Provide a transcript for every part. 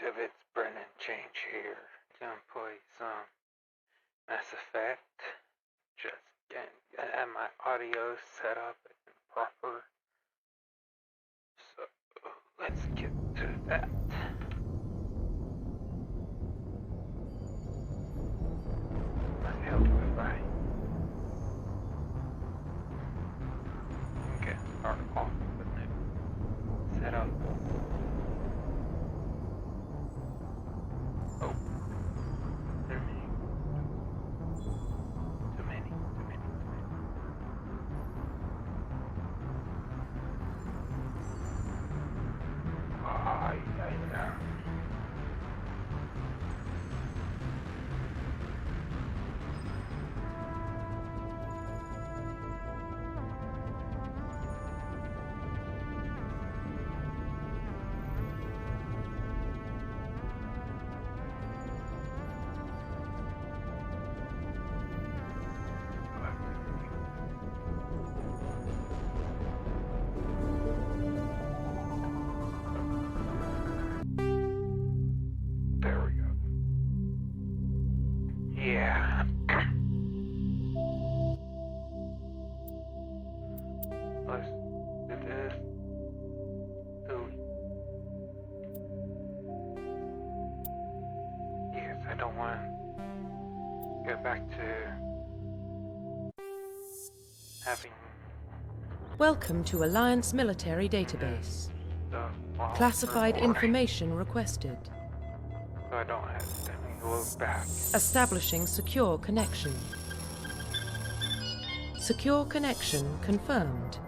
Activates Brennan change here to employ some Mass Effect. Just get my audio set up and proper. So let's get to that. What the hell do I buy? Okay, start off with new setup. Oh. Too many. Yeah. There we go. Yeah. Let's do this. Yes, I don't want to go back to having Welcome to Alliance Military Database. Classified information requested. So I don't have to go back. Establishing secure connection. Secure connection confirmed.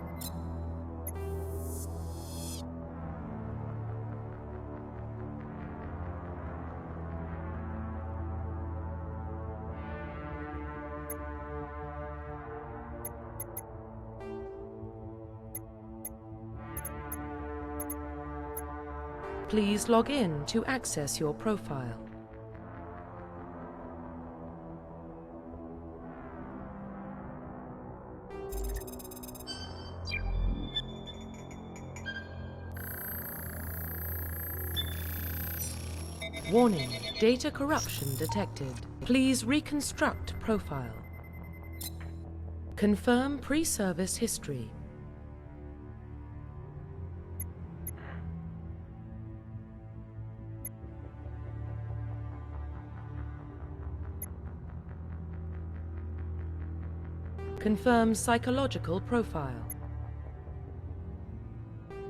Please log in to access your profile. Warning, data corruption detected. Please reconstruct profile. Confirm pre-service history. Confirm psychological profile.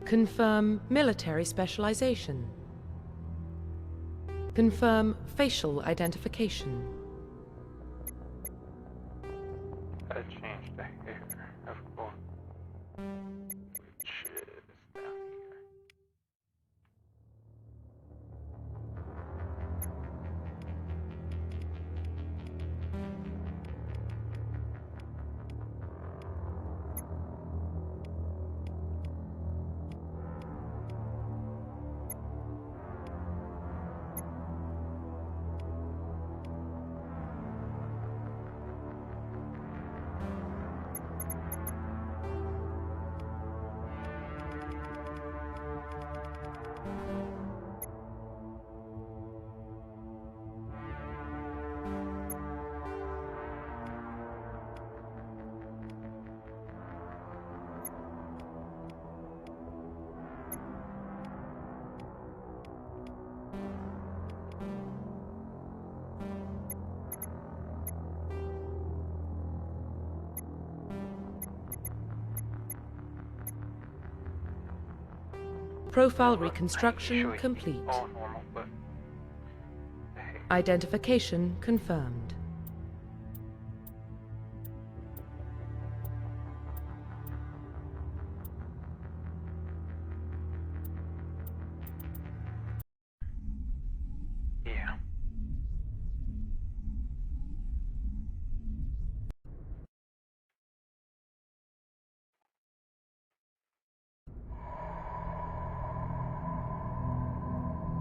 Confirm military specialization. Confirm facial identification. I changed the hair, of course. Which is down here. Profile reconstruction complete. All normal, but Identification confirmed. yeah.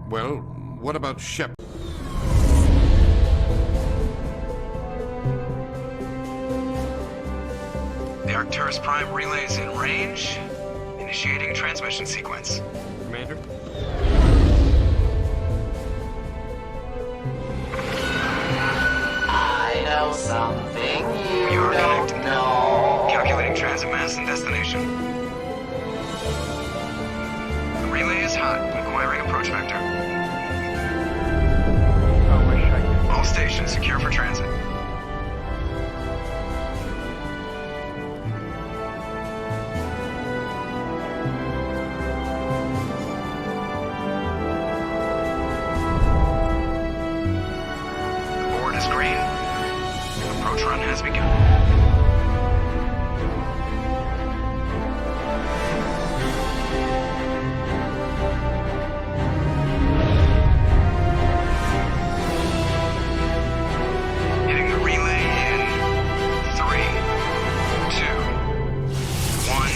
Well, what about Shep? The Arcturus Prime relay is in range. Initiating a transmission sequence. Commander? know something you We are don't connected. know. Calculating transit mass and destination. The relay is hot, acquiring approach vector. I wish I could. All stations secure for transit. The board is green. Approach run has begun. Hitting the relay in 3, 2, 1.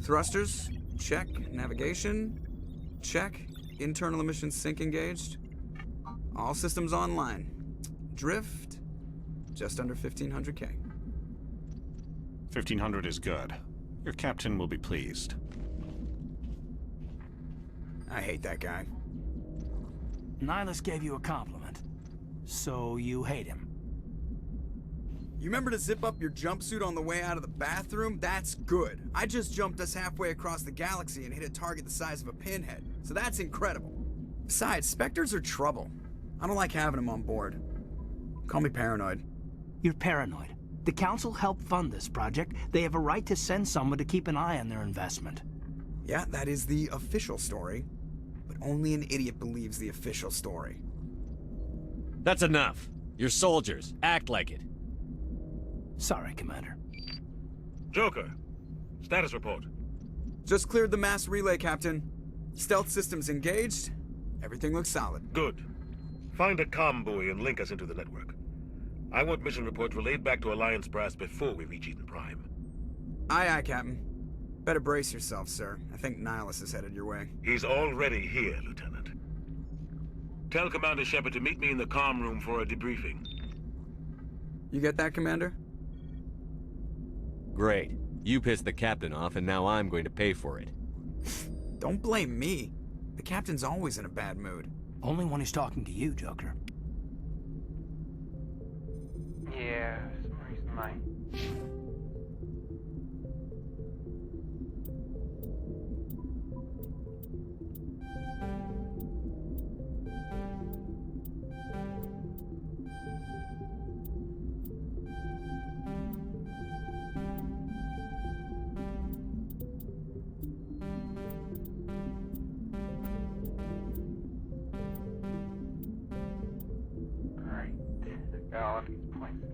Thrusters, check. Navigation, check. Internal emissions sync engaged. All systems online. Drift, just under 1500K. 1500 is good. Your captain will be pleased. I hate that guy. Nihilus gave you a compliment. So you hate him. You remember to zip up your jumpsuit on the way out of the bathroom? That's good. I just jumped us halfway across the galaxy and hit a target the size of a pinhead. So that's incredible. Besides, Spectres are trouble. I don't like having them on board. Call me paranoid. You're paranoid. The Council helped fund this project. They have a right to send someone to keep an eye on their investment. Yeah, that is the official story. But only an idiot believes the official story. That's enough. You're soldiers. Act like it. Sorry, Commander. Joker, status report. Just cleared the mass relay, Captain. Stealth systems engaged. Everything looks solid. Good. Find a comm buoy and link us into the network. I want mission reports relayed back to Alliance brass before we reach Eden Prime. Aye, aye, Captain. Better brace yourself, sir. I think Nihilus is headed your way. He's already here, Lieutenant. Tell Commander Shepard to meet me in the comm room for a debriefing. You get that, Commander? Great. You pissed the captain off, and now I'm going to pay for it. Don't blame me. The captain's always in a bad mood. Only when he's talking to you, Joker. Yeah, for some reason my Right. I got all these points.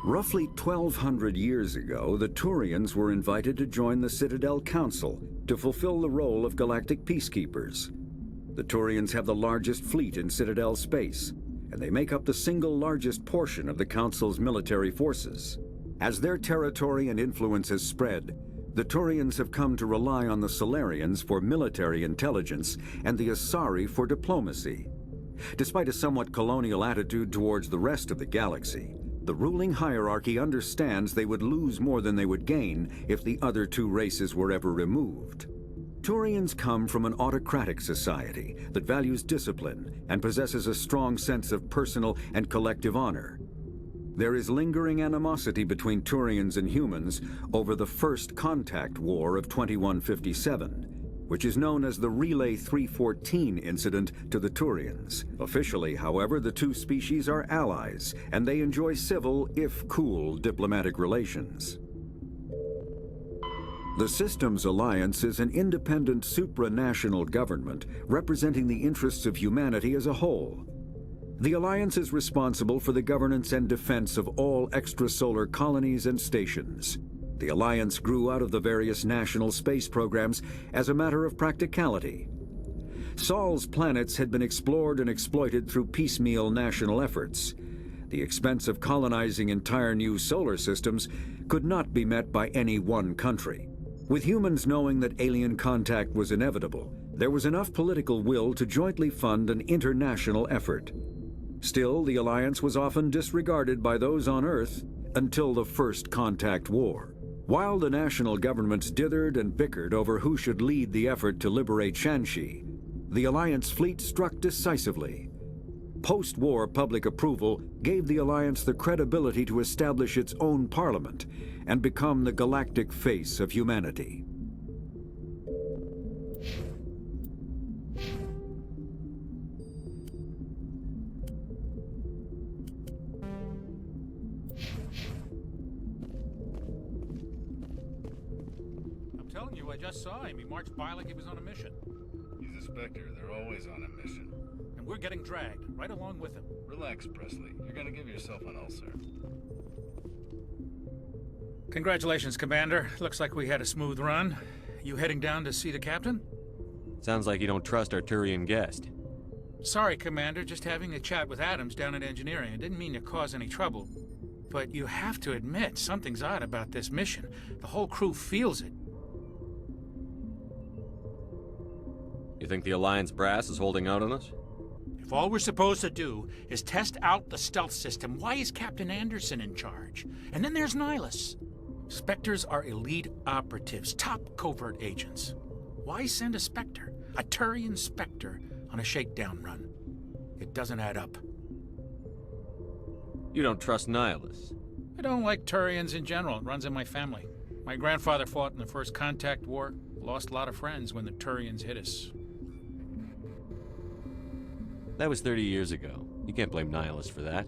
Roughly 1,200 years ago, the Turians were invited to join the Citadel Council to fulfill the role of galactic peacekeepers. The Turians have the largest fleet in Citadel space, and they make up the single largest portion of the Council's military forces. As their territory and influence has spread, the Turians have come to rely on the Solarians for military intelligence and the Asari for diplomacy. Despite a somewhat colonial attitude towards the rest of the galaxy, the ruling hierarchy understands they would lose more than they would gain if the other two races were ever removed. Turians come from an autocratic society that values discipline and possesses a strong sense of personal and collective honor. There is lingering animosity between Turians and humans over the First Contact War of 2157, which is known as the Relay 314 incident to the Turians. Officially, however, the two species are allies, and they enjoy civil, if cool, diplomatic relations. The Systems Alliance is an independent supranational government representing the interests of humanity as a whole. The Alliance is responsible for the governance and defense of all extrasolar colonies and stations. The Alliance grew out of the various national space programs as a matter of practicality. Sol's planets had been explored and exploited through piecemeal national efforts. the expense of colonizing entire new solar systems could not be met by any one country. With humans knowing that alien contact was inevitable, there was enough political will to jointly fund an international effort. Still, the alliance was often disregarded by those on Earth until the First Contact War. While the national governments dithered and bickered over who should lead the effort to liberate Shanxi, the Alliance fleet struck decisively. Post-war public approval gave the Alliance the credibility to establish its own parliament and become the galactic face of humanity. I'm telling you, I just saw him. He marched by like he was on a mission. He's a Spectre. They're always on a mission. And we're getting dragged, right along with him. Relax, Presley. You're gonna give yourself an ulcer. Congratulations, Commander. Looks like we had a smooth run. You heading down to see the captain? Sounds like you don't trust our Turian guest. Sorry, Commander. Just having a chat with Adams down at engineering. I didn't mean to cause any trouble. But you have to admit, something's odd about this mission. The whole crew feels it. You think the Alliance brass is holding out on us? If all we're supposed to do is test out the stealth system, why is Captain Anderson in charge? And then there's Nihilus. Spectres are elite operatives, top covert agents. Why send a Spectre, a Turian Spectre, on a shakedown run? It doesn't add up. You don't trust Nihilus? I don't like Turians in general. It runs in my family. My grandfather fought in the First Contact War, lost a lot of friends when the Turians hit us. That was 30 years ago. You can't blame Nihilus for that.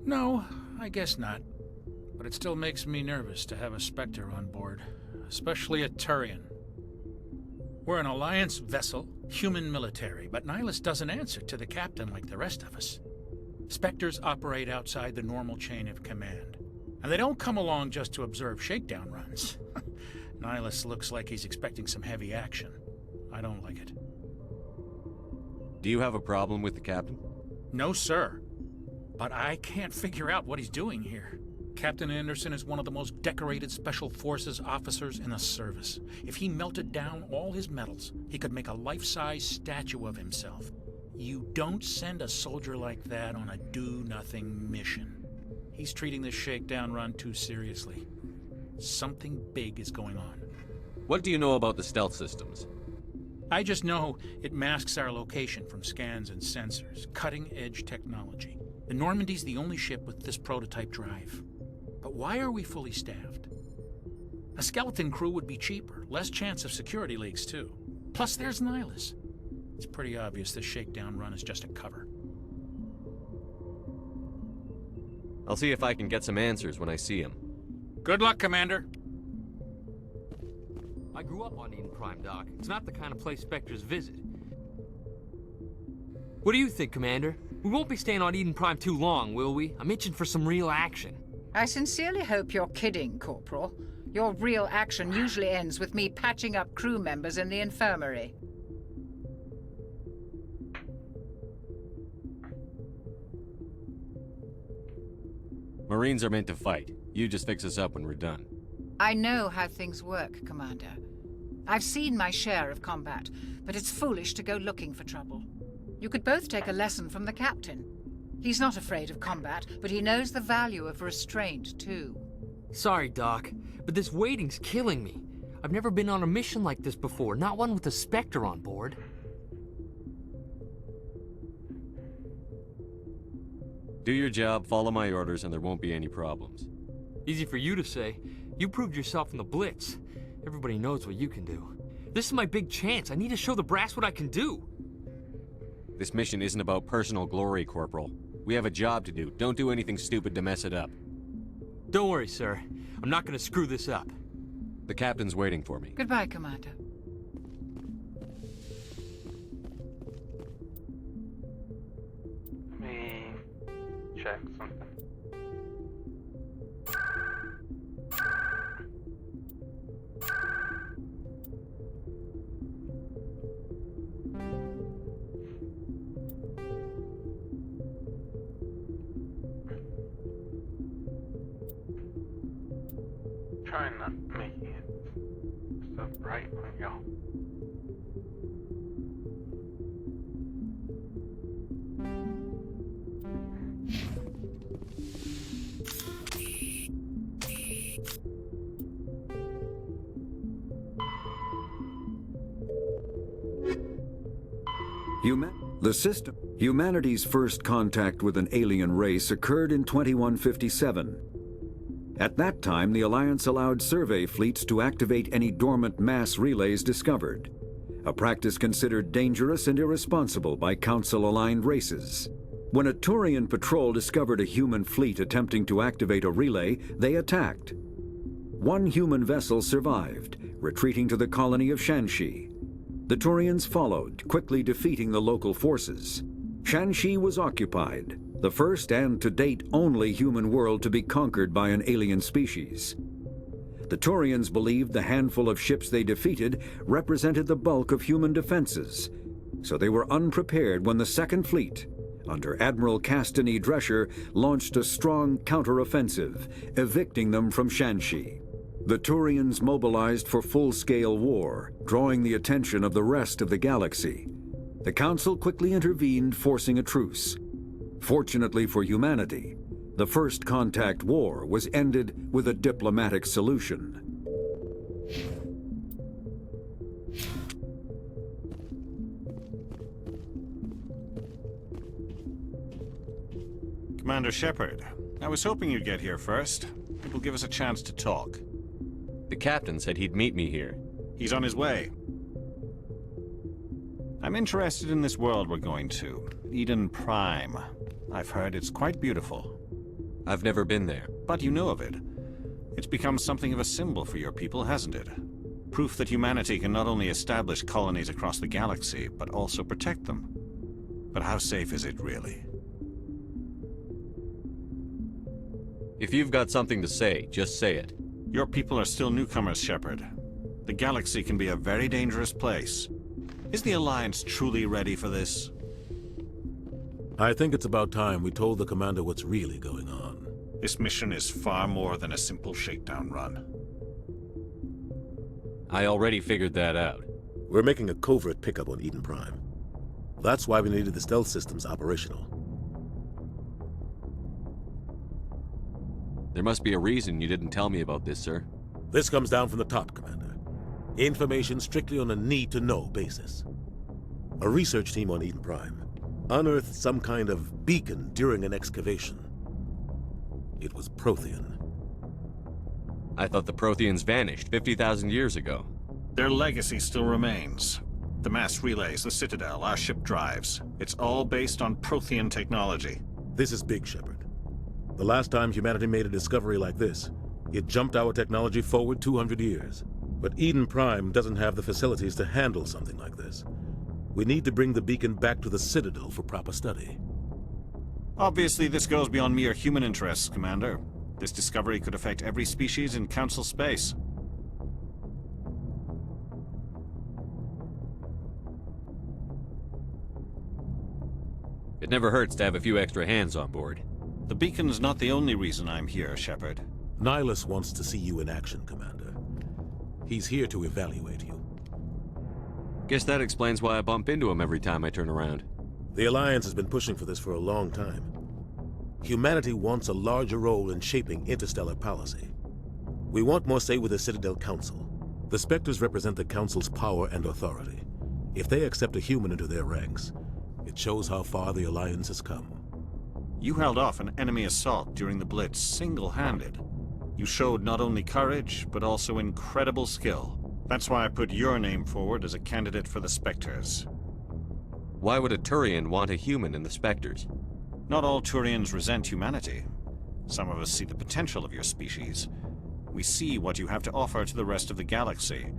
No, I guess not. But it still makes me nervous to have a Spectre on board, especially a Turian. We're an Alliance vessel, human military, but Nihilus doesn't answer to the captain like the rest of us. Spectres operate outside the normal chain of command. And they don't come along just to observe shakedown runs. Nihilus looks like he's expecting some heavy action. I don't like it. Do you have a problem with the captain? No, sir. But I can't figure out what he's doing here. Captain Anderson is one of the most decorated Special Forces officers in the service. If he melted down all his medals, he could make a life-size statue of himself. You don't send a soldier like that on a do-nothing mission. He's treating this shakedown run too seriously. Something big is going on. What do you know about the stealth systems? I just know it masks our location from scans and sensors. Cutting-edge technology. The Normandy's the only ship with this prototype drive. But why are we fully staffed? A skeleton crew would be cheaper, less chance of security leaks too. Plus there's Nihilus. It's pretty obvious this shakedown run is just a cover. I'll see if I can get some answers when I see him. Good luck, Commander. I grew up on Eden Prime, Doc. It's not the kind of place Spectres visit. What do you think, Commander? We won't be staying on Eden Prime too long, will we? I'm itching for some real action. I sincerely hope you're kidding, Corporal. Your real action usually ends with me patching up crew members in the infirmary. Marines are meant to fight. You just fix us up when we're done. I know how things work, Commander. I've seen my share of combat, but it's foolish to go looking for trouble. You could both take a lesson from the captain. He's not afraid of combat, but he knows the value of restraint, too. Sorry, Doc, but this waiting's killing me. I've never been on a mission like this before, not one with a Spectre on board. Do your job, follow my orders, and there won't be any problems. Easy for you to say. You proved yourself in the Blitz. Everybody knows what you can do. This is my big chance. I need to show the brass what I can do. This mission isn't about personal glory, Corporal. We have a job to do. Don't do anything stupid to mess it up. Don't worry, sir. I'm not gonna screw this up. The captain's waiting for me. Goodbye, Commander. Let me check something. right on y'all. Humanity's first contact with an alien race occurred in 2157. At that time, the Alliance allowed survey fleets to activate any dormant mass relays discovered, a practice considered dangerous and irresponsible by Council-aligned races. When a Turian patrol discovered a human fleet attempting to activate a relay, they attacked. One human vessel survived, retreating to the colony of Shanxi. The Turians followed, quickly defeating the local forces. Shanxi was occupied, the first and to date only human world to be conquered by an alien species. The Turians believed the handful of ships they defeated represented the bulk of human defenses, so they were unprepared when the Second Fleet, under Admiral Castany Drescher, launched a strong counteroffensive, evicting them from Shanxi. The Turians mobilized for full-scale war, drawing the attention of the rest of the galaxy. The Council quickly intervened, forcing a truce. Fortunately for humanity, the First Contact War was ended with a diplomatic solution. Commander Shepard, I was hoping you'd get here first. It will give us a chance to talk. The captain said he'd meet me here. He's on his way. I'm interested in this world we're going to, Eden Prime. I've heard it's quite beautiful. I've never been there. But you know of it. It's become something of a symbol for your people, hasn't it? Proof that humanity can not only establish colonies across the galaxy, but also protect them. But how safe is it, really? If you've got something to say, just say it. Your people are still newcomers, Shepard. The galaxy can be a very dangerous place. Is the Alliance truly ready for this? I think it's about time we told the Commander what's really going on. This mission is far more than a simple shakedown run. I already figured that out. We're making a covert pickup on Eden Prime. That's why we needed the stealth systems operational. There must be a reason you didn't tell me about this, sir. This comes down from the top, Commander. Information strictly on a need-to-know basis. A research team on Eden Prime unearthed some kind of beacon during an excavation. It was Prothean. I thought the Protheans vanished 50,000 years ago. Their legacy still remains. The mass relays, the Citadel, our ship drives. It's all based on Prothean technology. This is big, Shepard. The last time humanity made a discovery like this, it jumped our technology forward 200 years. But Eden Prime doesn't have the facilities to handle something like this. We need to bring the beacon back to the Citadel for proper study. Obviously, this goes beyond mere human interests, Commander. This discovery could affect every species in Council space. It never hurts to have a few extra hands on board. The beacon's not the only reason I'm here, Shepard. Nihilus wants to see you in action, Commander. He's here to evaluate you. Guess that explains why I bump into him every time I turn around. The Alliance has been pushing for this for a long time. Humanity wants a larger role in shaping interstellar policy. We want more say with the Citadel Council. The Spectres represent the Council's power and authority. If they accept a human into their ranks, it shows how far the Alliance has come. You held off an enemy assault during the Blitz single-handed. You showed not only courage, but also incredible skill. That's why I put your name forward as a candidate for the Spectres. Why would a Turian want a human in the Spectres? Not all Turians resent humanity. Some of us see the potential of your species. We see what you have to offer to the rest of the galaxy,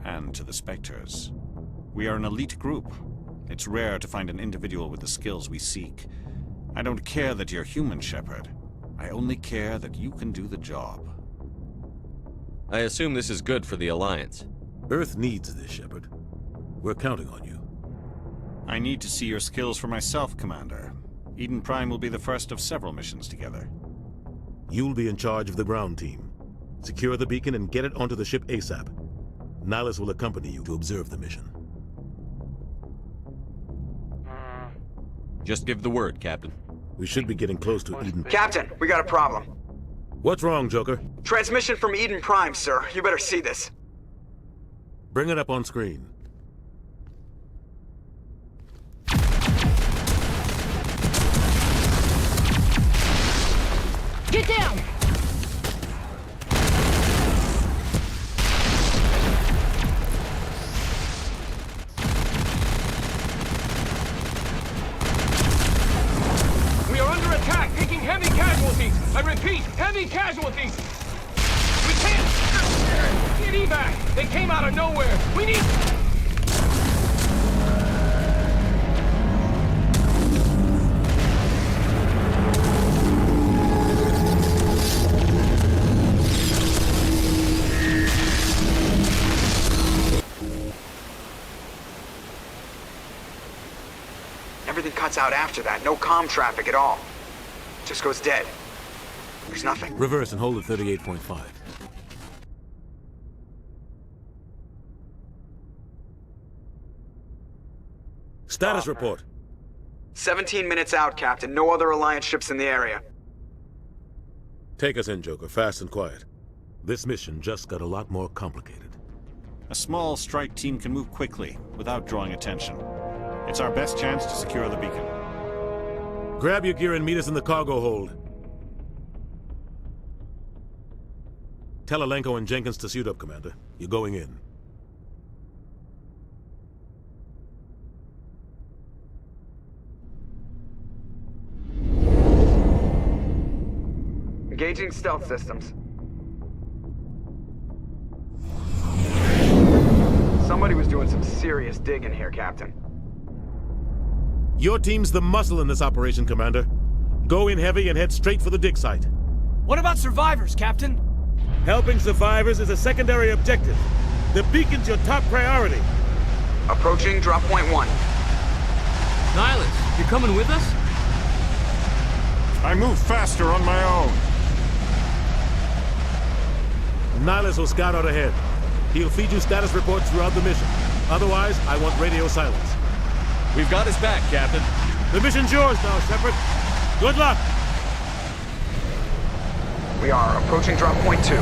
and to the Spectres. We are an elite group. It's rare to find an individual with the skills we seek. I don't care that you're human, Shepard. I only care that you can do the job. I assume this is good for the Alliance. Earth needs this, Shepard. We're counting on you. I need to see your skills for myself, Commander. Eden Prime will be the first of several missions together. You'll be in charge of the ground team. Secure the beacon and get it onto the ship ASAP. Nihilus will accompany you to observe the mission. Just give the word, Captain. We should be getting close to Eden. Captain, we got a problem. What's wrong, Joker? Transmission from Eden Prime, sir. You better see this. Bring it up on screen. Get down! We are under attack, taking heavy casualties. I repeat, heavy casualties. We can't get evac. They came out of nowhere. We need... Everything cuts out after that. No comm traffic at all. Just goes dead. There's nothing. Reverse and hold at 38.5. Status report. 17 minutes out, Captain. No other Alliance ships in the area. Take us in, Joker, fast and quiet. This mission just got a lot more complicated. A small strike team can move quickly, without drawing attention. It's our best chance to secure the beacon. Grab your gear and meet us in the cargo hold. Tell Alenko and Jenkins to suit up, Commander. You're going in. Engaging stealth systems. Somebody was doing some serious digging here, Captain. Your team's the muscle in this operation, Commander. Go in heavy and head straight for the dig site. What about survivors, Captain? Helping survivors is a secondary objective. The beacon's your top priority. Approaching drop point 1. Nihilus, you coming with us? I move faster on my own. Nihilus will scout out ahead. He'll feed you status reports throughout the mission. Otherwise, I want radio silence. We've got his back, Captain. The mission's yours now, Shepard. Good luck! We are approaching drop point 2.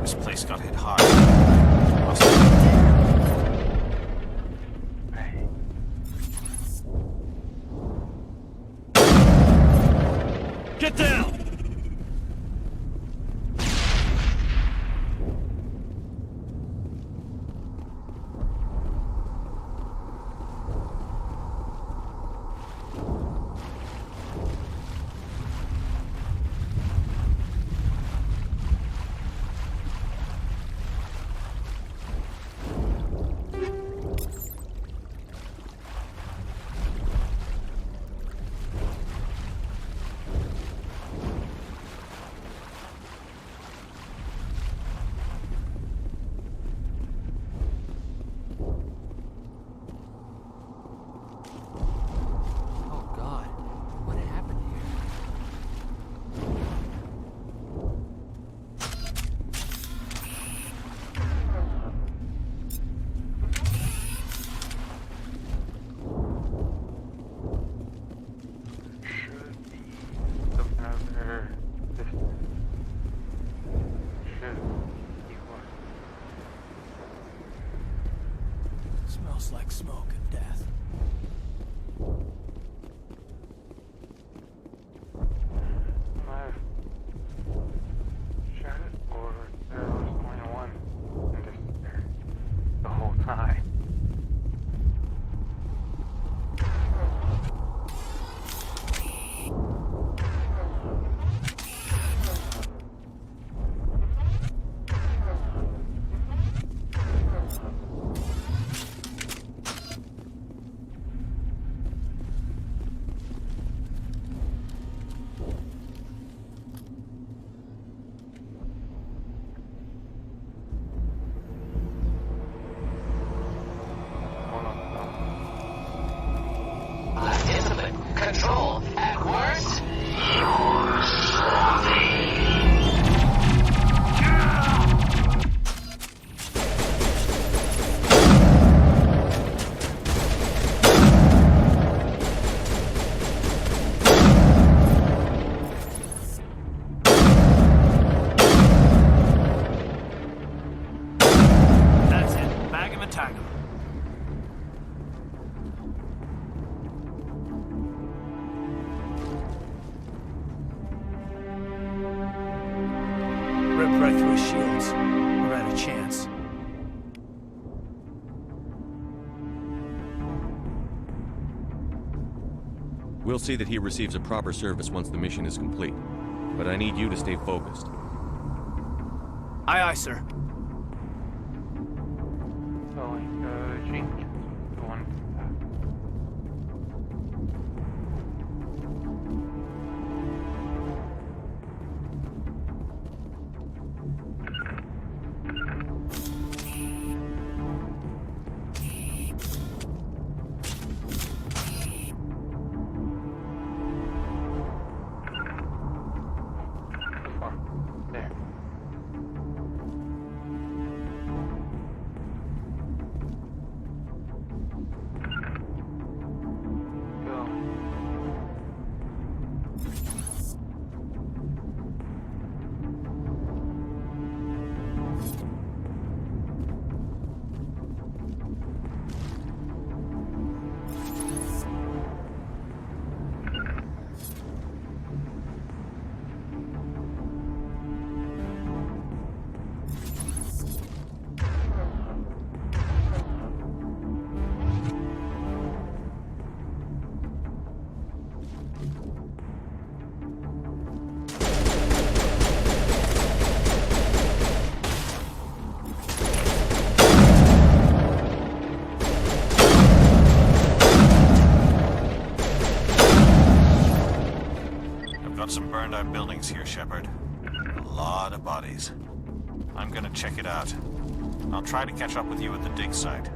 This place got hit hard. Get down! Smells like smoke and death. I've shot it for 0.1 and just there the whole time. right through his shields. Never had a chance. We'll see that he receives a proper service once the mission is complete. But I need you to stay focused. Aye, aye, sir. Some burned out buildings here, Shepard. A lot of bodies. I'm gonna check it out. I'll try to catch up with you at the dig site.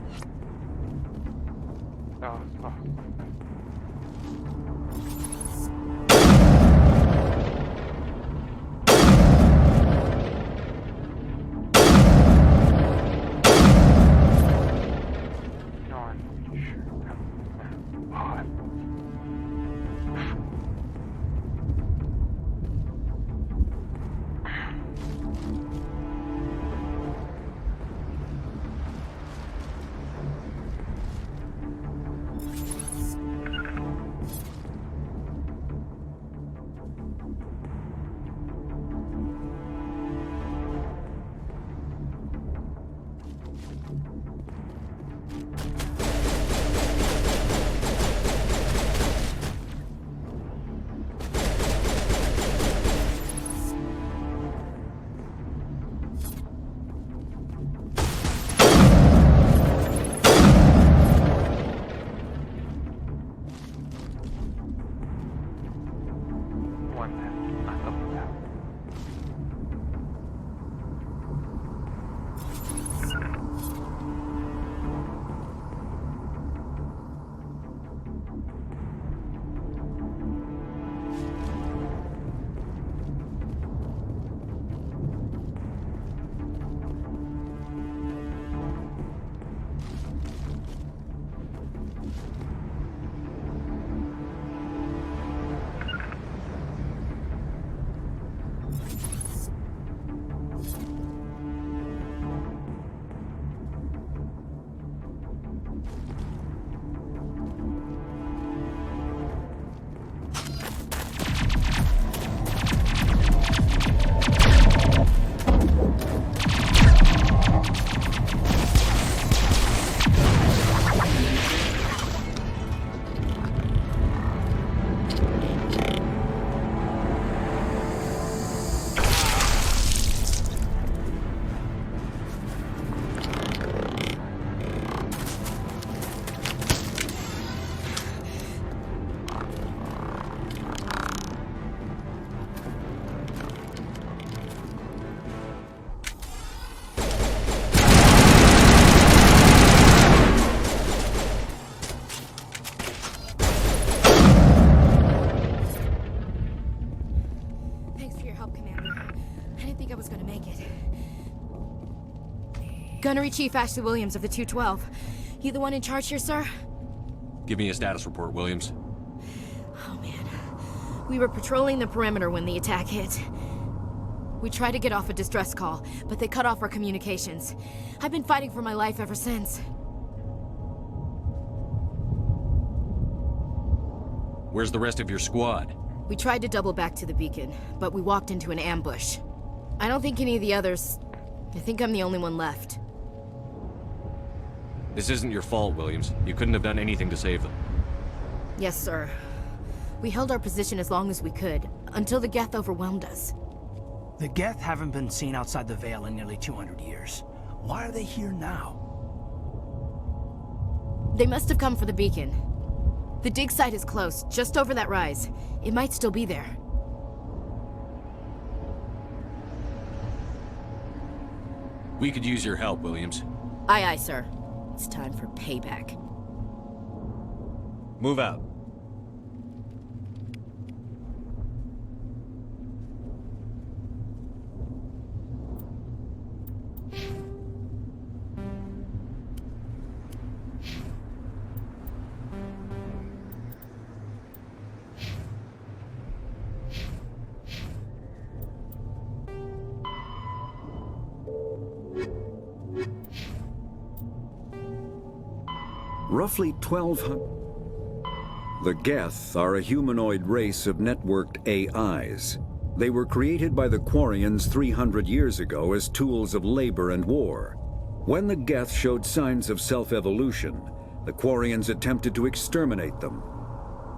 Gunnery Chief Ashley Williams of the 212. You the one in charge here, sir? Give me a status report, Williams. Oh, man. We were patrolling the perimeter when the attack hit. We tried to get off a distress call, but they cut off our communications. I've been fighting for my life ever since. Where's the rest of your squad? We tried to double back to the beacon, but we walked into an ambush. I don't think any of the others... I think I'm the only one left. This isn't your fault, Williams. You couldn't have done anything to save them. Yes, sir. We held our position as long as we could, until the Geth overwhelmed us. The Geth haven't been seen outside the Veil in nearly 200 years. Why are they here now? They must have come for the beacon. The dig site is close, just over that rise. It might still be there. We could use your help, Williams. Aye, aye, sir. It's time for payback. Move out. Roughly 1,200... The Geth are a humanoid race of networked AIs. They were created by the Quarians 300 years ago as tools of labor and war. When the Geth showed signs of self-evolution, the Quarians attempted to exterminate them.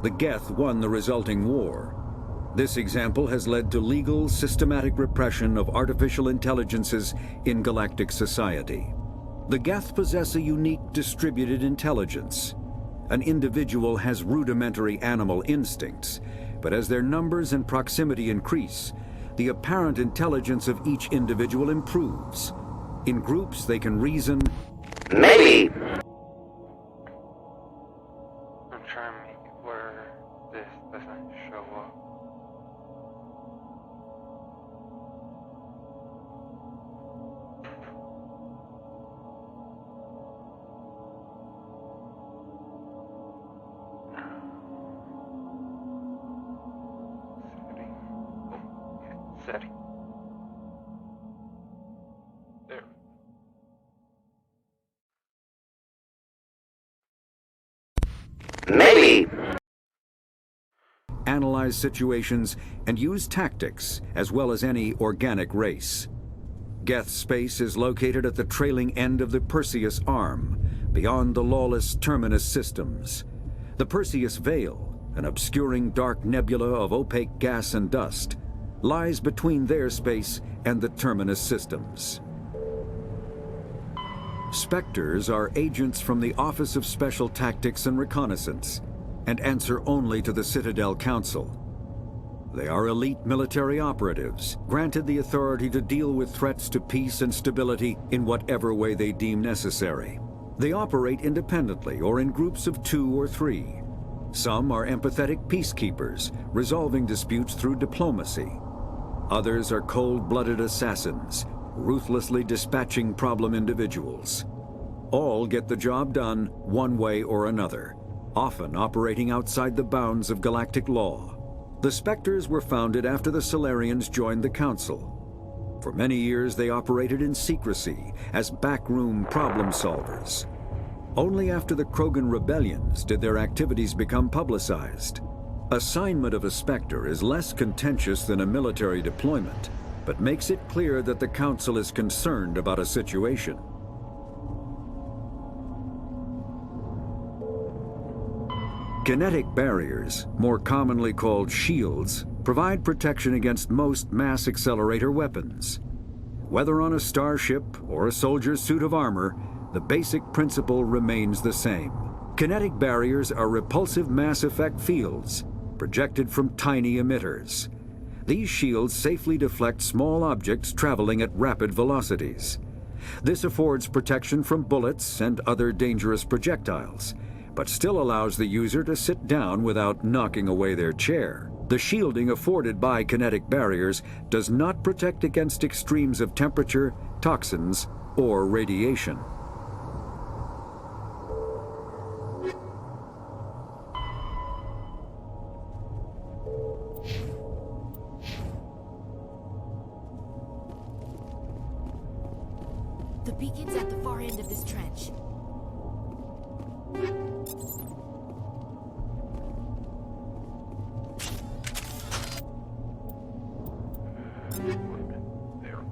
The Geth won the resulting war. This example has led to legal, systematic repression of artificial intelligences in galactic society. The Geth possess a unique distributed intelligence. An individual has rudimentary animal instincts, but as their numbers and proximity increase, the apparent intelligence of each individual improves. In groups, they can reason. Maybe! I'm trying to make it where this doesn't show up. Setting. There. Maybe! Analyze situations and use tactics as well as any organic race. Geth space is located at the trailing end of the Perseus Arm, beyond the lawless Terminus systems. The Perseus Veil, an obscuring dark nebula of opaque gas and dust, lies between their space and the Terminus systems. Spectres are agents from the Office of Special Tactics and Reconnaissance, and answer only to the Citadel Council. They are elite military operatives, granted the authority to deal with threats to peace and stability in whatever way they deem necessary. They operate independently or in groups of 2 or 3. Some are empathetic peacekeepers, resolving disputes through diplomacy. Others are cold-blooded assassins, ruthlessly dispatching problem individuals. All get the job done one way or another, often operating outside the bounds of galactic law. The Spectres were founded after the Solarians joined the Council. For many years they operated in secrecy as backroom problem solvers. Only after the Krogan rebellions did their activities become publicized. Assignment of a Spectre is less contentious than a military deployment, but makes it clear that the Council is concerned about a situation. Kinetic barriers, more commonly called shields, provide protection against most mass accelerator weapons. Whether on a starship or a soldier's suit of armor, the basic principle remains the same. Kinetic barriers are repulsive mass effect fields, projected from tiny emitters. These shields safely deflect small objects traveling at rapid velocities. This affords protection from bullets and other dangerous projectiles, but still allows the user to sit down without knocking away their chair. The shielding afforded by kinetic barriers does not protect against extremes of temperature, toxins, or radiation. The beacon's at the far end of this trench. There.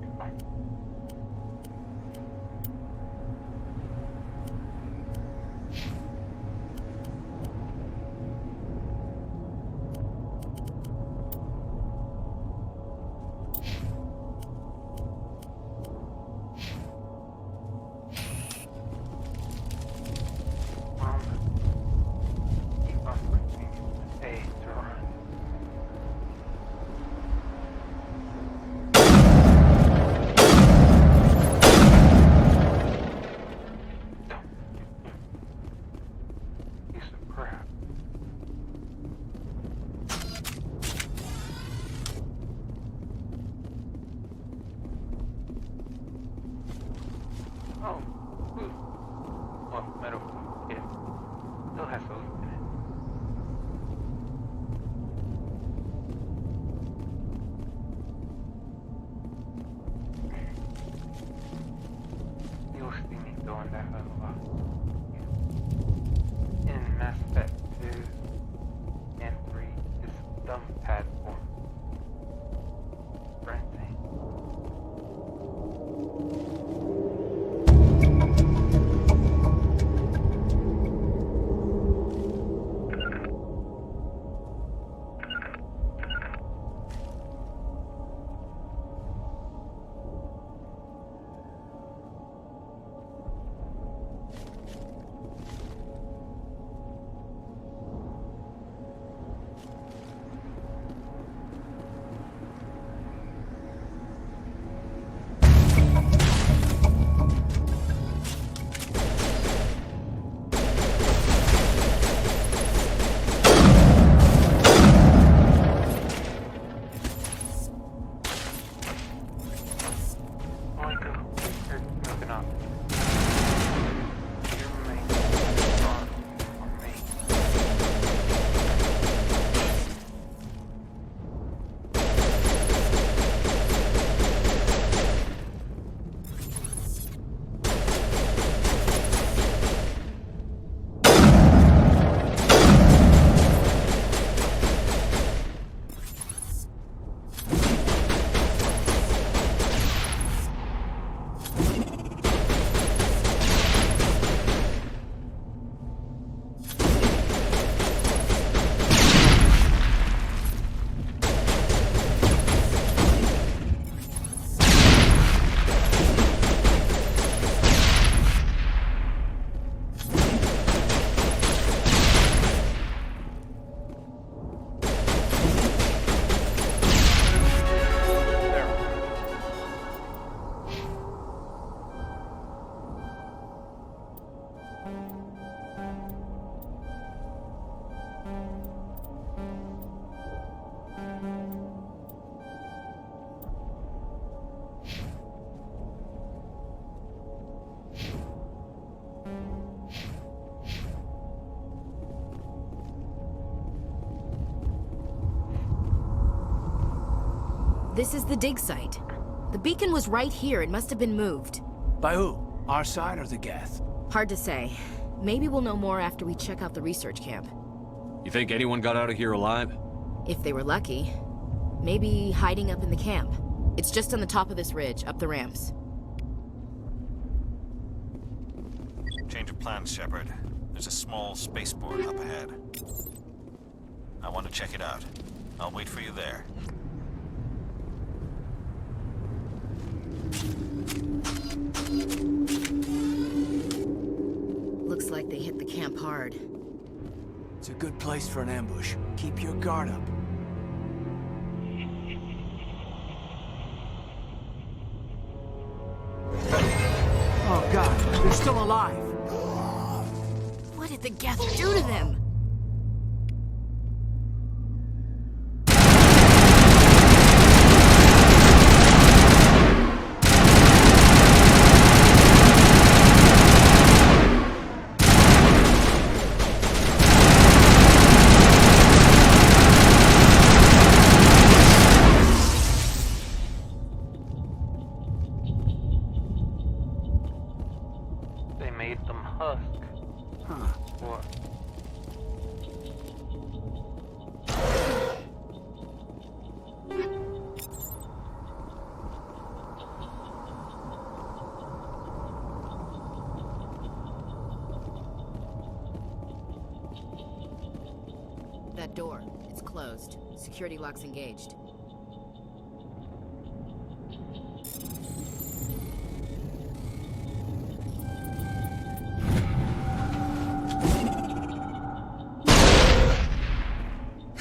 going that a lot. In Mass Effect 2 and 3, this thumb pad for sprinting. This is the dig site. The beacon was right here. It must have been moved. By who? Our side or the Geth? Hard to say. Maybe we'll know more after we check out the research camp. You think anyone got out of here alive? If they were lucky. Maybe hiding up in the camp. It's just on the top of this ridge, up the ramps. Change of plans, Shepard. There's a small spaceport up ahead. I want to check it out. I'll wait for you there. Looks like they hit the camp hard. It's a good place for an ambush. Keep your guard up. Oh God, they're still alive! What did the Geth do to them? That door. It's closed. Security lock's engaged.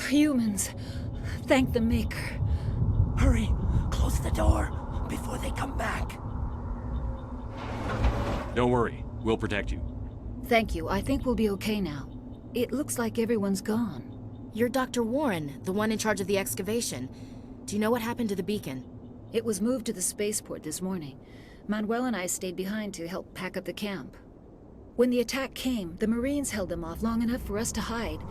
Humans. Thank the Maker. Hurry! Close the door before they come back. Don't worry. We'll protect you. Thank you. I think we'll be okay now. It looks like everyone's gone. You're Dr. Warren, the one in charge of the excavation. Do you know what happened to the beacon? It was moved to the spaceport this morning. Manuel and I stayed behind to help pack up the camp. When the attack came, the Marines held them off long enough for us to hide.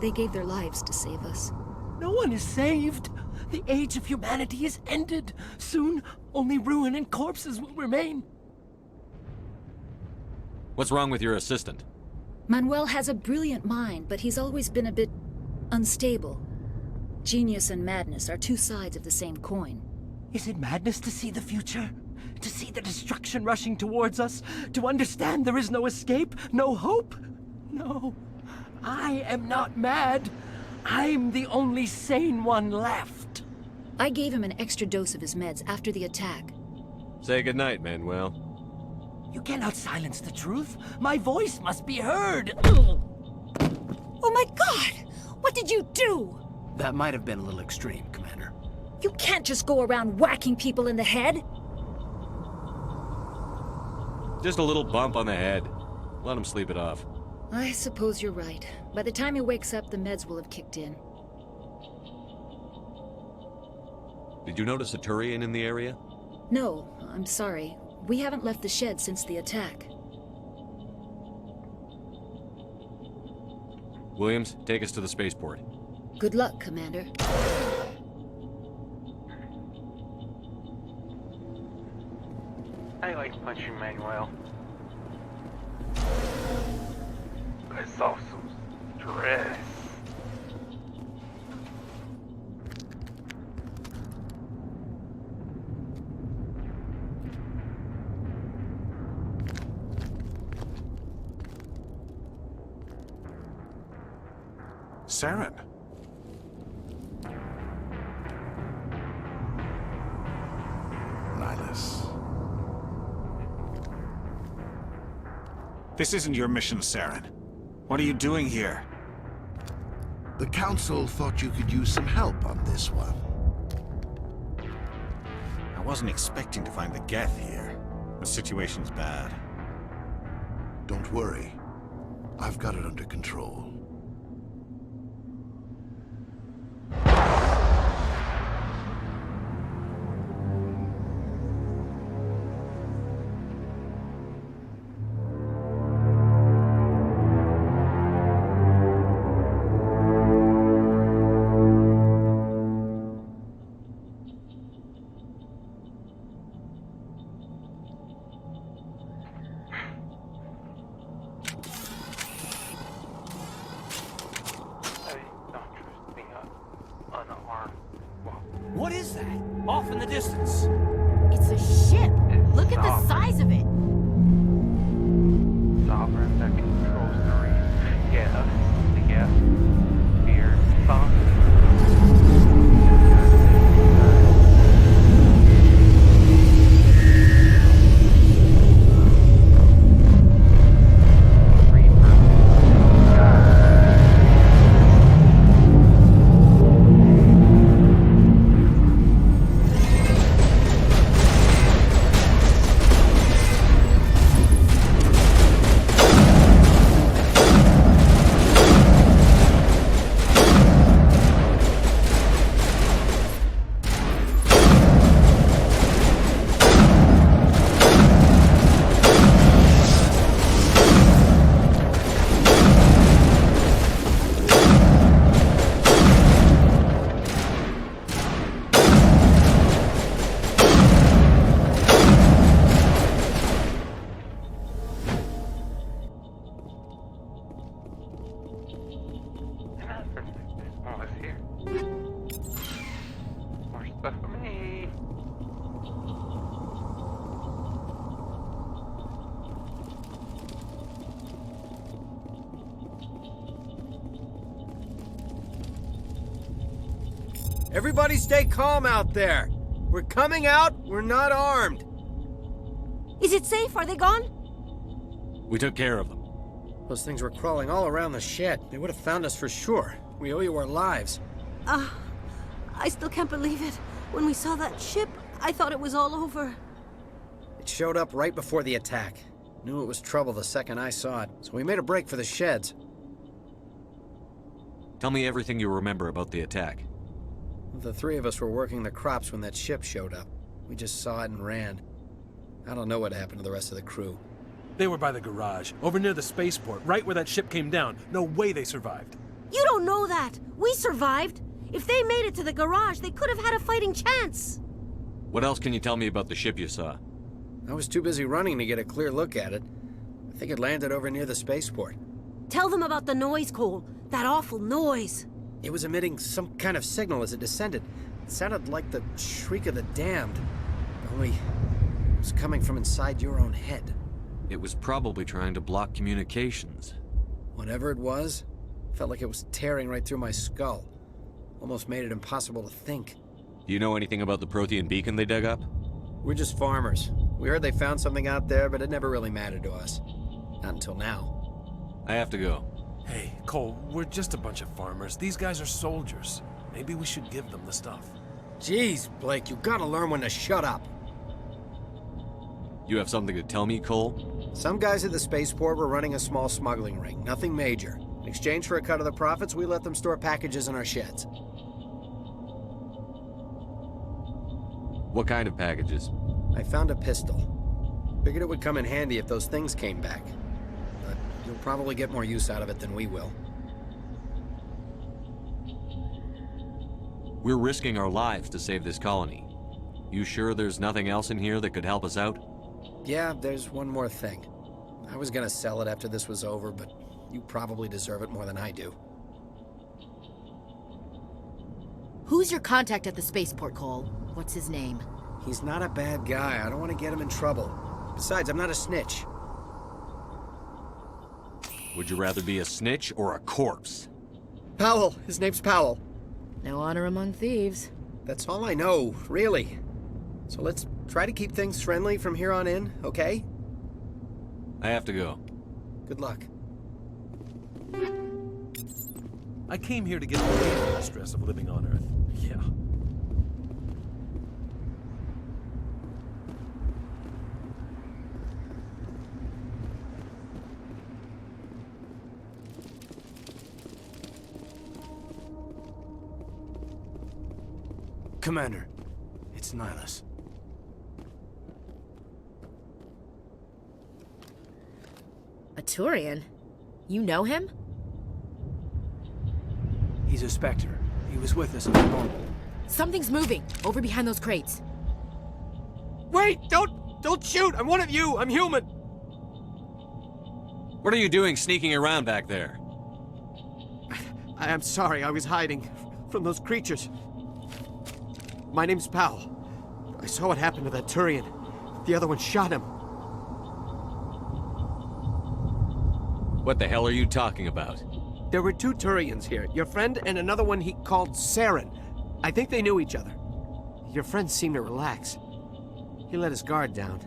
They gave their lives to save us. No one is saved. The age of humanity is ended. Soon, only ruin and corpses will remain. What's wrong with your assistant? Manuel has a brilliant mind, but he's always been a bit unstable. Genius and madness are two sides of the same coin. Is it madness to see the future? To see the destruction rushing towards us? To understand there is no escape? No hope? No. I am not mad. I'm the only sane one left. I gave him an extra dose of his meds after the attack. Say goodnight, Manuel. You cannot silence the truth. My voice must be heard. Oh my God! What did you do? That might have been a little extreme, Commander. You can't just go around whacking people in the head. Just a little bump on the head. Let him sleep it off. I suppose you're right. By the time he wakes up, the meds will have kicked in. Did you notice a Turian in the area? No, I'm sorry. We haven't left the shed since the attack. Williams, take us to the spaceport. Good luck, Commander. I like punching Manuel. But it's also stress. Saren. Nihilus. This isn't your mission, Saren. What are you doing here? The Council thought you could use some help on this one. I wasn't expecting to find the Geth here. The situation's bad. Don't worry. I've got it under control. What is that? Off in the distance. It's a ship. Look at the size of it. Sovereign that controls the reef. Yeah, the gas. Fear. Everybody stay calm out there. We're coming out, we're not armed. Is it safe? Are they gone? We took care of them. Those things were crawling all around the shed. They would have found us for sure. We owe you our lives. I still can't believe it. When we saw that ship, I thought it was all over. It showed up right before the attack. Knew it was trouble the second I saw it, so we made a break for the sheds. Tell me everything you remember about the attack. The three of us were working the crops when that ship showed up. We just saw it and ran. I don't know what happened to the rest of the crew. They were by the garage, over near the spaceport, right where that ship came down. No way they survived. You don't know that. We survived. If they made it to the garage, they could have had a fighting chance. What else can you tell me about the ship you saw? I was too busy running to get a clear look at it. I think it landed over near the spaceport. Tell them about the noise, Cole. That awful noise. It was emitting some kind of signal as it descended. It sounded like the shriek of the damned. Only it was coming from inside your own head. It was probably trying to block communications. Whatever it was, felt like it was tearing right through my skull. Almost made it impossible to think. Do you know anything about the Prothean beacon they dug up? We're just farmers. We heard they found something out there, but it never really mattered to us. Not until now. I have to go. Hey, Cole, we're just a bunch of farmers. These guys are soldiers. Maybe we should give them the stuff. Jeez, Blake, you gotta learn when to shut up. You have something to tell me, Cole? Some guys at the spaceport were running a small smuggling ring, nothing major. In exchange for a cut of the profits, we let them store packages in our sheds. What kind of packages? I found a pistol. Figured it would come in handy if those things came back. But you'll probably get more use out of it than we will. We're risking our lives to save this colony. You sure there's nothing else in here that could help us out? Yeah, there's one more thing. I was gonna sell it after this was over, but you probably deserve it more than I do. Who's your contact at the spaceport, Cole? What's his name? He's not a bad guy. I don't want to get him in trouble. Besides, I'm not a snitch. Would you rather be a snitch or a corpse? Powell. His name's Powell. No honor among thieves. That's all I know, really. So let's try to keep things friendly from here on in, okay? I have to go. Good luck. I came here to get away from the stress of living on Earth. Yeah. Commander, it's Nihilus. A Turian? You know him? He's a Spectre. He was with us in the normal. Something's moving, over behind those crates. Wait! Don't shoot! I'm one of you! I'm human! What are you doing sneaking around back there? I am sorry, I was hiding from those creatures. My name's Powell. I saw what happened to that Turian. The other one shot him. What the hell are you talking about? There were two Turians here. Your friend and another one he called Saren. I think they knew each other. Your friend seemed to relax. He let his guard down.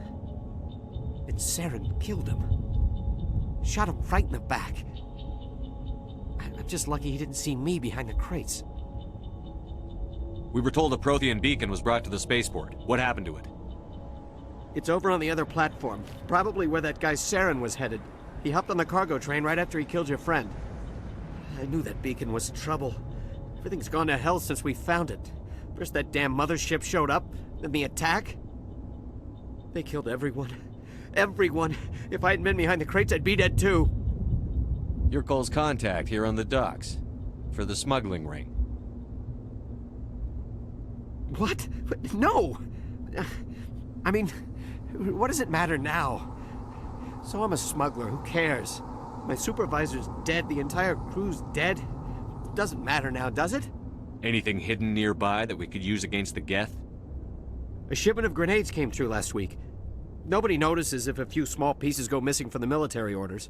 And Saren killed him. Shot him right in the back. I'm just lucky he didn't see me behind the crates. We were told a Prothean beacon was brought to the spaceport. What happened to it? It's over on the other platform. Probably where that guy Saren was headed. He hopped on the cargo train right after he killed your friend. I knew that beacon was trouble. Everything's gone to hell since we found it. First that damn mothership showed up, then the attack. They killed everyone. Everyone. If I hadn't been behind the crates, I'd be dead too. You're Cole's contact here on the docks. For the smuggling ring. What? No! I mean, what does it matter now? So I'm a smuggler, who cares? My supervisor's dead, the entire crew's dead. It doesn't matter now, does it? Anything hidden nearby that we could use against the Geth? A shipment of grenades came through last week. Nobody notices if a few small pieces go missing from the military orders.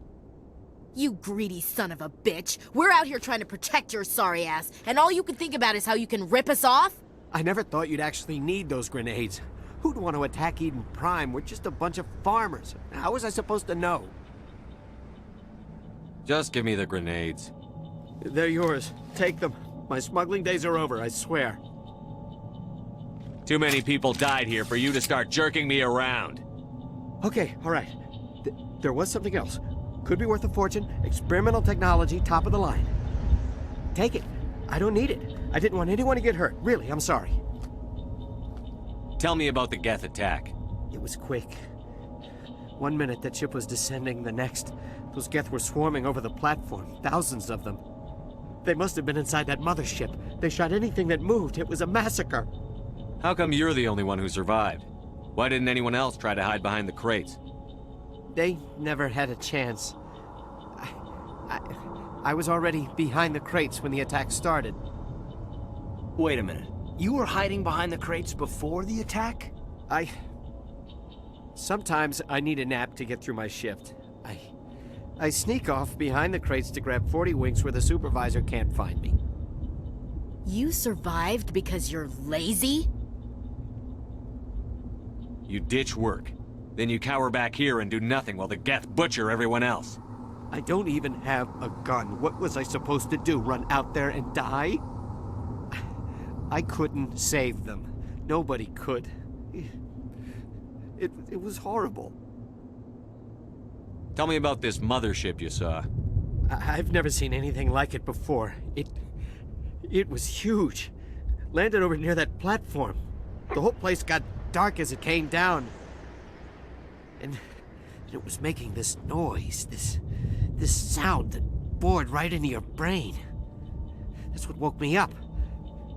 You greedy son of a bitch! We're out here trying to protect your sorry ass, and all you can think about is how you can rip us off? I never thought you'd actually need those grenades. Who'd want to attack Eden Prime? We're just a bunch of farmers. How was I supposed to know? Just give me the grenades. They're yours. Take them. My smuggling days are over, I swear. Too many people died here for you to start jerking me around. Okay, all right. There was something else. Could be worth a fortune. Experimental technology, top of the line. Take it. I don't need it. I didn't want anyone to get hurt. Really, I'm sorry. Tell me about the Geth attack. It was quick. 1 minute that ship was descending, the next, those Geth were swarming over the platform. Thousands of them. They must have been inside that mothership. They shot anything that moved. It was a massacre. How come you're the only one who survived? Why didn't anyone else try to hide behind the crates? They never had a chance. I was already behind the crates when the attack started. Wait a minute. You were hiding behind the crates before the attack? Sometimes I need a nap to get through my shift. I sneak off behind the crates to grab 40 winks where the supervisor can't find me. You survived because you're lazy? You ditch work. Then you cower back here and do nothing while the Geth butcher everyone else. I don't even have a gun. What was I supposed to do? Run out there and die? I couldn't save them. Nobody could. It was horrible. Tell me about this mothership you saw. I've never seen anything like it before. It was huge. Landed over near that platform. The whole place got dark as it came down. And it was making this noise, this sound that bored right into your brain. That's what woke me up.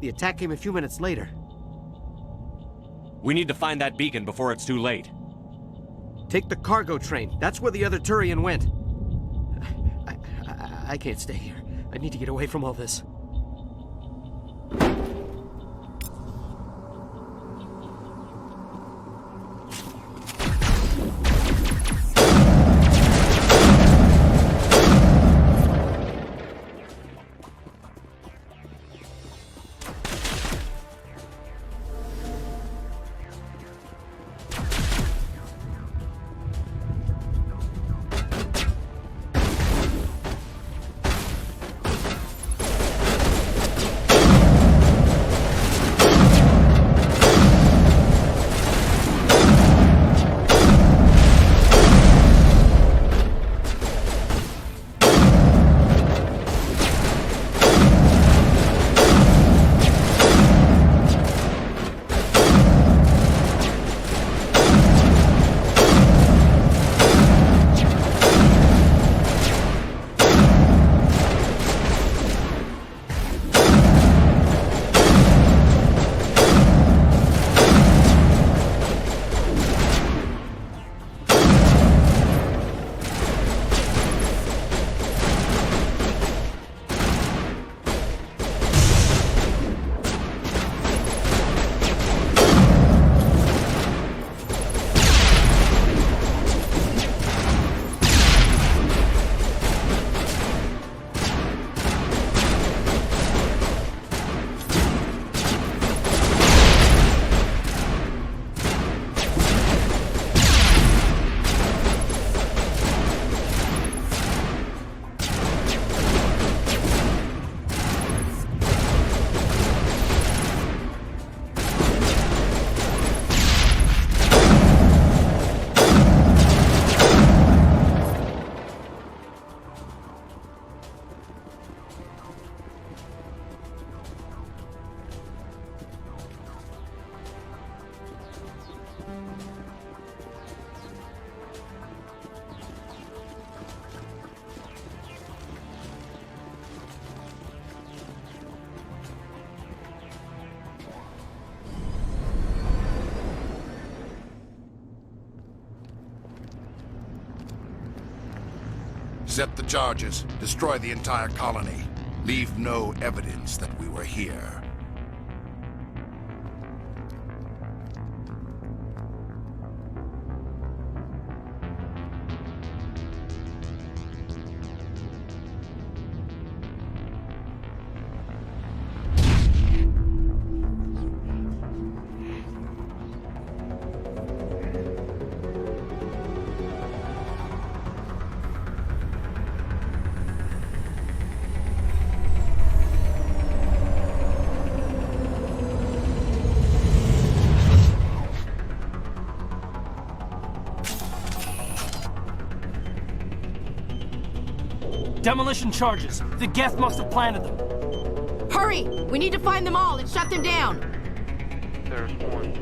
The attack came a few minutes later. We need to find that beacon before it's too late. Take the cargo train. That's where the other Turian went. I can't stay here. I need to get away from all this. Set the charges. Destroy the entire colony. Leave no evidence that we were here. Demolition charges. The Geth must have planted them. Hurry! We need to find them all and shut them down! There's one.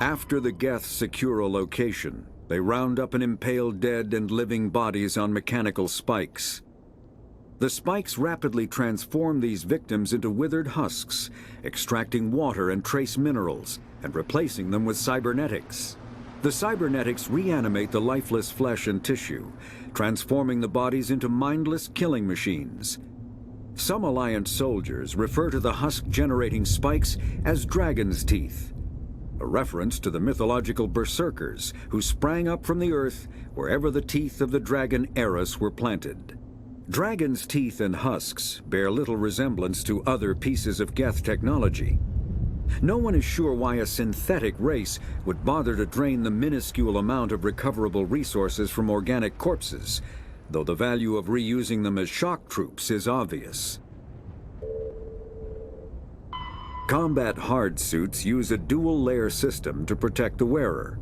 After the Geth secure a location, they round up and impale dead and living bodies on mechanical spikes. The spikes rapidly transform these victims into withered husks, extracting water and trace minerals, and replacing them with cybernetics. The cybernetics reanimate the lifeless flesh and tissue, transforming the bodies into mindless killing machines. Some Alliance soldiers refer to the husk-generating spikes as dragon's teeth, a reference to the mythological berserkers who sprang up from the earth wherever the teeth of the dragon Eris were planted. Dragon's teeth and husks bear little resemblance to other pieces of Geth technology. No one is sure why a synthetic race would bother to drain the minuscule amount of recoverable resources from organic corpses, though the value of reusing them as shock troops is obvious. Combat hard suits use a dual-layer system to protect the wearer.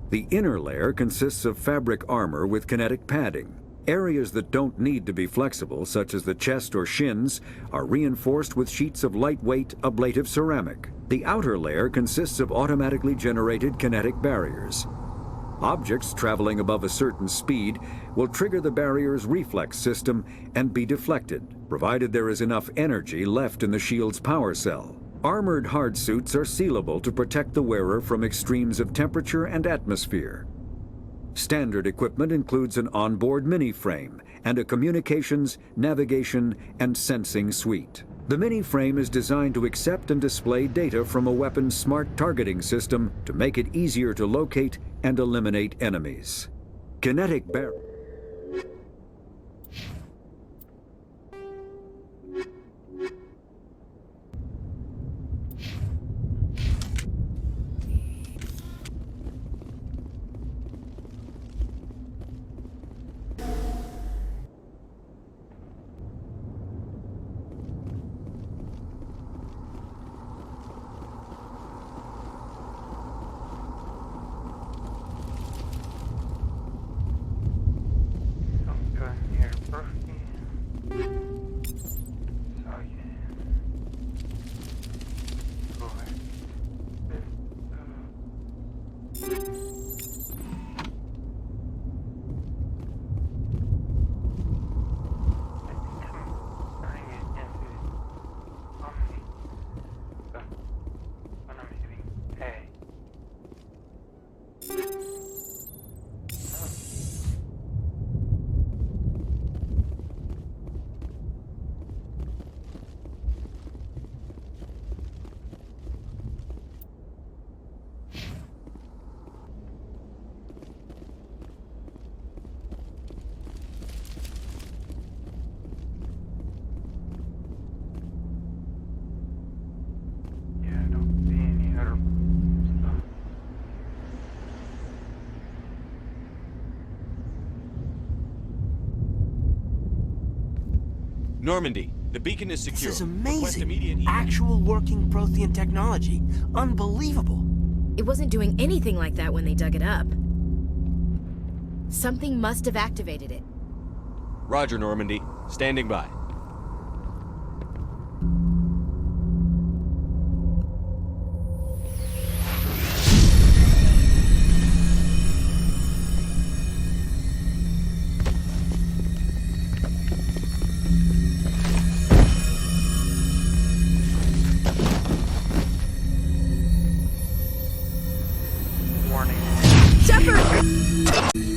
The inner layer consists of fabric armor with kinetic padding. Areas that don't need to be flexible, such as the chest or shins, are reinforced with sheets of lightweight, ablative ceramic. The outer layer consists of automatically generated kinetic barriers. Objects traveling above a certain speed will trigger the barrier's reflex system and be deflected, provided there is enough energy left in the shield's power cell. Armored hard suits are sealable to protect the wearer from extremes of temperature and atmosphere. Standard equipment includes an onboard mini-frame and a communications, navigation, and sensing suite. The mini-frame is designed to accept and display data from a weapon's smart targeting system to make it easier to locate and eliminate enemies. Kinetic barriers. Normandy, the beacon is secure. This is Request amazing. immediate evac. Actual working Prothean technology. Unbelievable. It wasn't doing anything like that when they dug it up. Something must have activated it. Roger, Normandy. Standing by.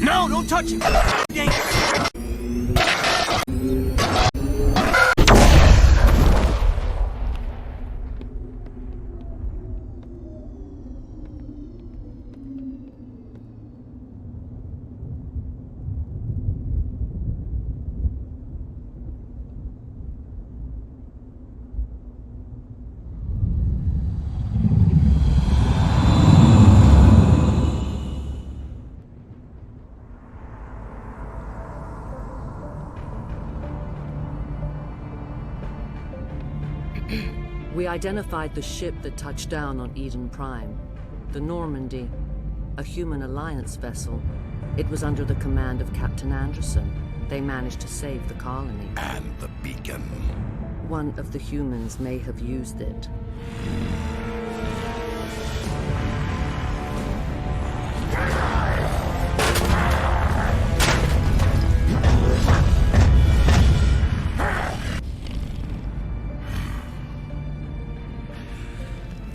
No, don't touch him! Dangerous! We identified the ship that touched down on Eden Prime. The Normandy, a human alliance vessel. It was under the command of Captain Anderson. They managed to save the colony. And the beacon. One of the humans may have used it.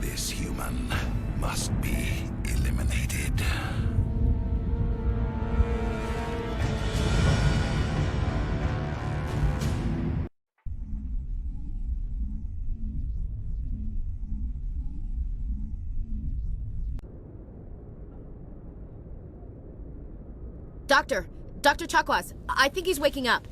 This human must be eliminated. Dr. Chakwas, I think he's waking up.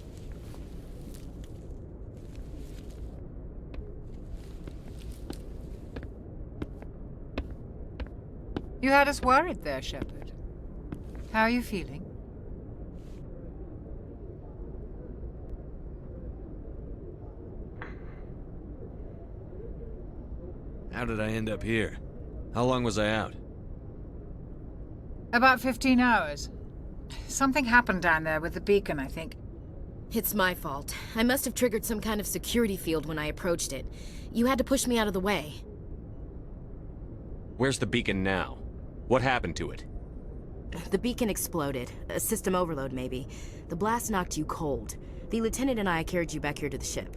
You had us worried there, Shepard. How are you feeling? How did I end up here? How long was I out? About 15 hours. Something happened down there with the beacon, I think. It's my fault. I must have triggered some kind of security field when I approached it. You had to push me out of the way. Where's the beacon now? What happened to it? The beacon exploded. A system overload, maybe. The blast knocked you cold. The lieutenant and I carried you back here to the ship.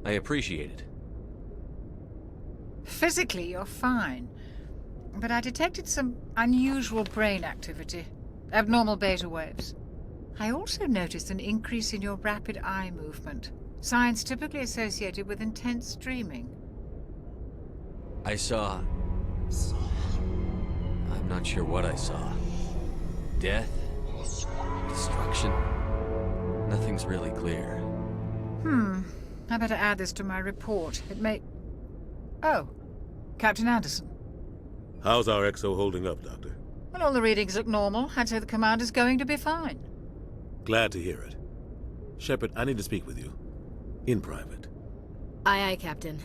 I appreciate it. Physically, you're fine. But I detected some unusual brain activity. Abnormal beta waves. I also noticed an increase in your rapid eye movement. Signs typically associated with intense dreaming. I saw... I'm not sure what I saw. Death? Destruction? Nothing's really clear. I better add this to my report. It may... Oh, Captain Anderson. How's our XO holding up, Doctor? Well, all the readings look normal. I'd say the commander's going to be fine. Glad to hear it. Shepard, I need to speak with you. In private. Aye, aye, Captain.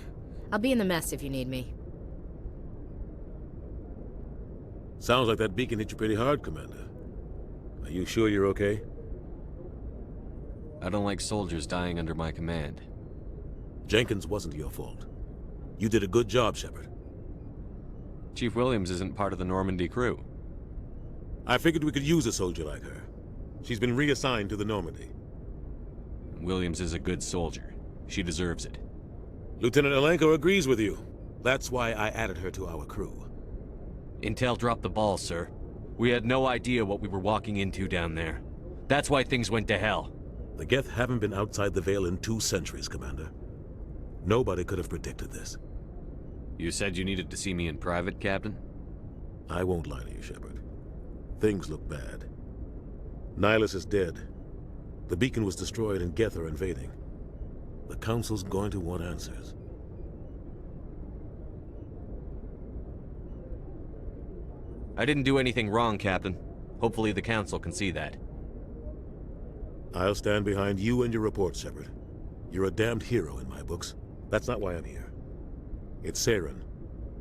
I'll be in the mess if you need me. Sounds like that beacon hit you pretty hard, Commander. Are you sure you're okay? I don't like soldiers dying under my command. Jenkins wasn't your fault. You did a good job, Shepard. Chief Williams isn't part of the Normandy crew. I figured we could use a soldier like her. She's been reassigned to the Normandy. Williams is a good soldier. She deserves it. Lieutenant Alenko agrees with you. That's why I added her to our crew. Intel dropped the ball, sir. We had no idea what we were walking into down there. That's why things went to hell. The Geth haven't been outside the Veil in 2 centuries, Commander. Nobody could have predicted this. You said you needed to see me in private, Captain? I won't lie to you, Shepard. Things look bad. Nihilus is dead. The beacon was destroyed and Geth are invading. The Council's going to want answers. I didn't do anything wrong, Captain. Hopefully the Council can see that. I'll stand behind you and your report, Shepard. You're a damned hero in my books. That's not why I'm here. It's Saren,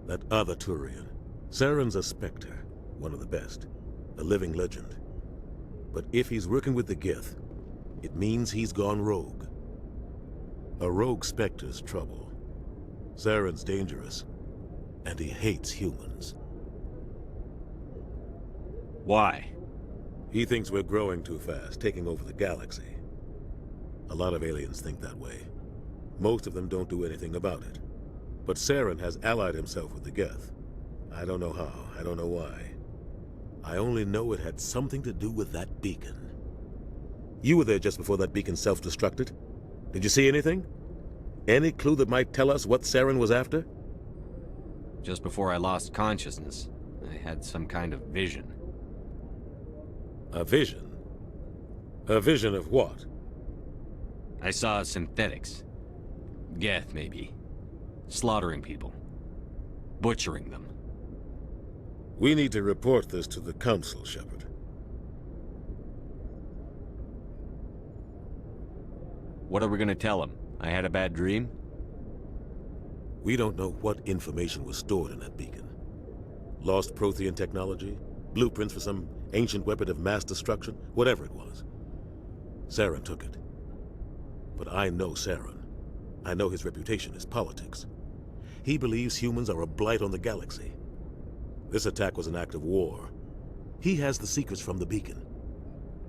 that other Turian. Saren's a Spectre, one of the best, a living legend. But if he's working with the Geth, it means he's gone rogue. A rogue Spectre's trouble. Saren's dangerous, and he hates humans. Why? He thinks we're growing too fast, taking over the galaxy. A lot of aliens think that way. Most of them don't do anything about it. But Saren has allied himself with the Geth. I don't know how, I don't know why. I only know it had something to do with that beacon. You were there just before that beacon self-destructed. Did you see anything? Any clue that might tell us what Saren was after? Just before I lost consciousness, I had some kind of vision. A vision? A vision of what? I saw synthetics. Geth, maybe. Slaughtering people. Butchering them. We need to report this to the Council, Shepard. What are we gonna tell them? I had a bad dream? We don't know what information was stored in that beacon. Lost Prothean technology? Blueprints for some ancient weapon of mass destruction? Whatever it was. Saren took it. But I know Saren. I know his reputation is politics. He believes humans are a blight on the galaxy. This attack was an act of war. He has the secrets from the beacon.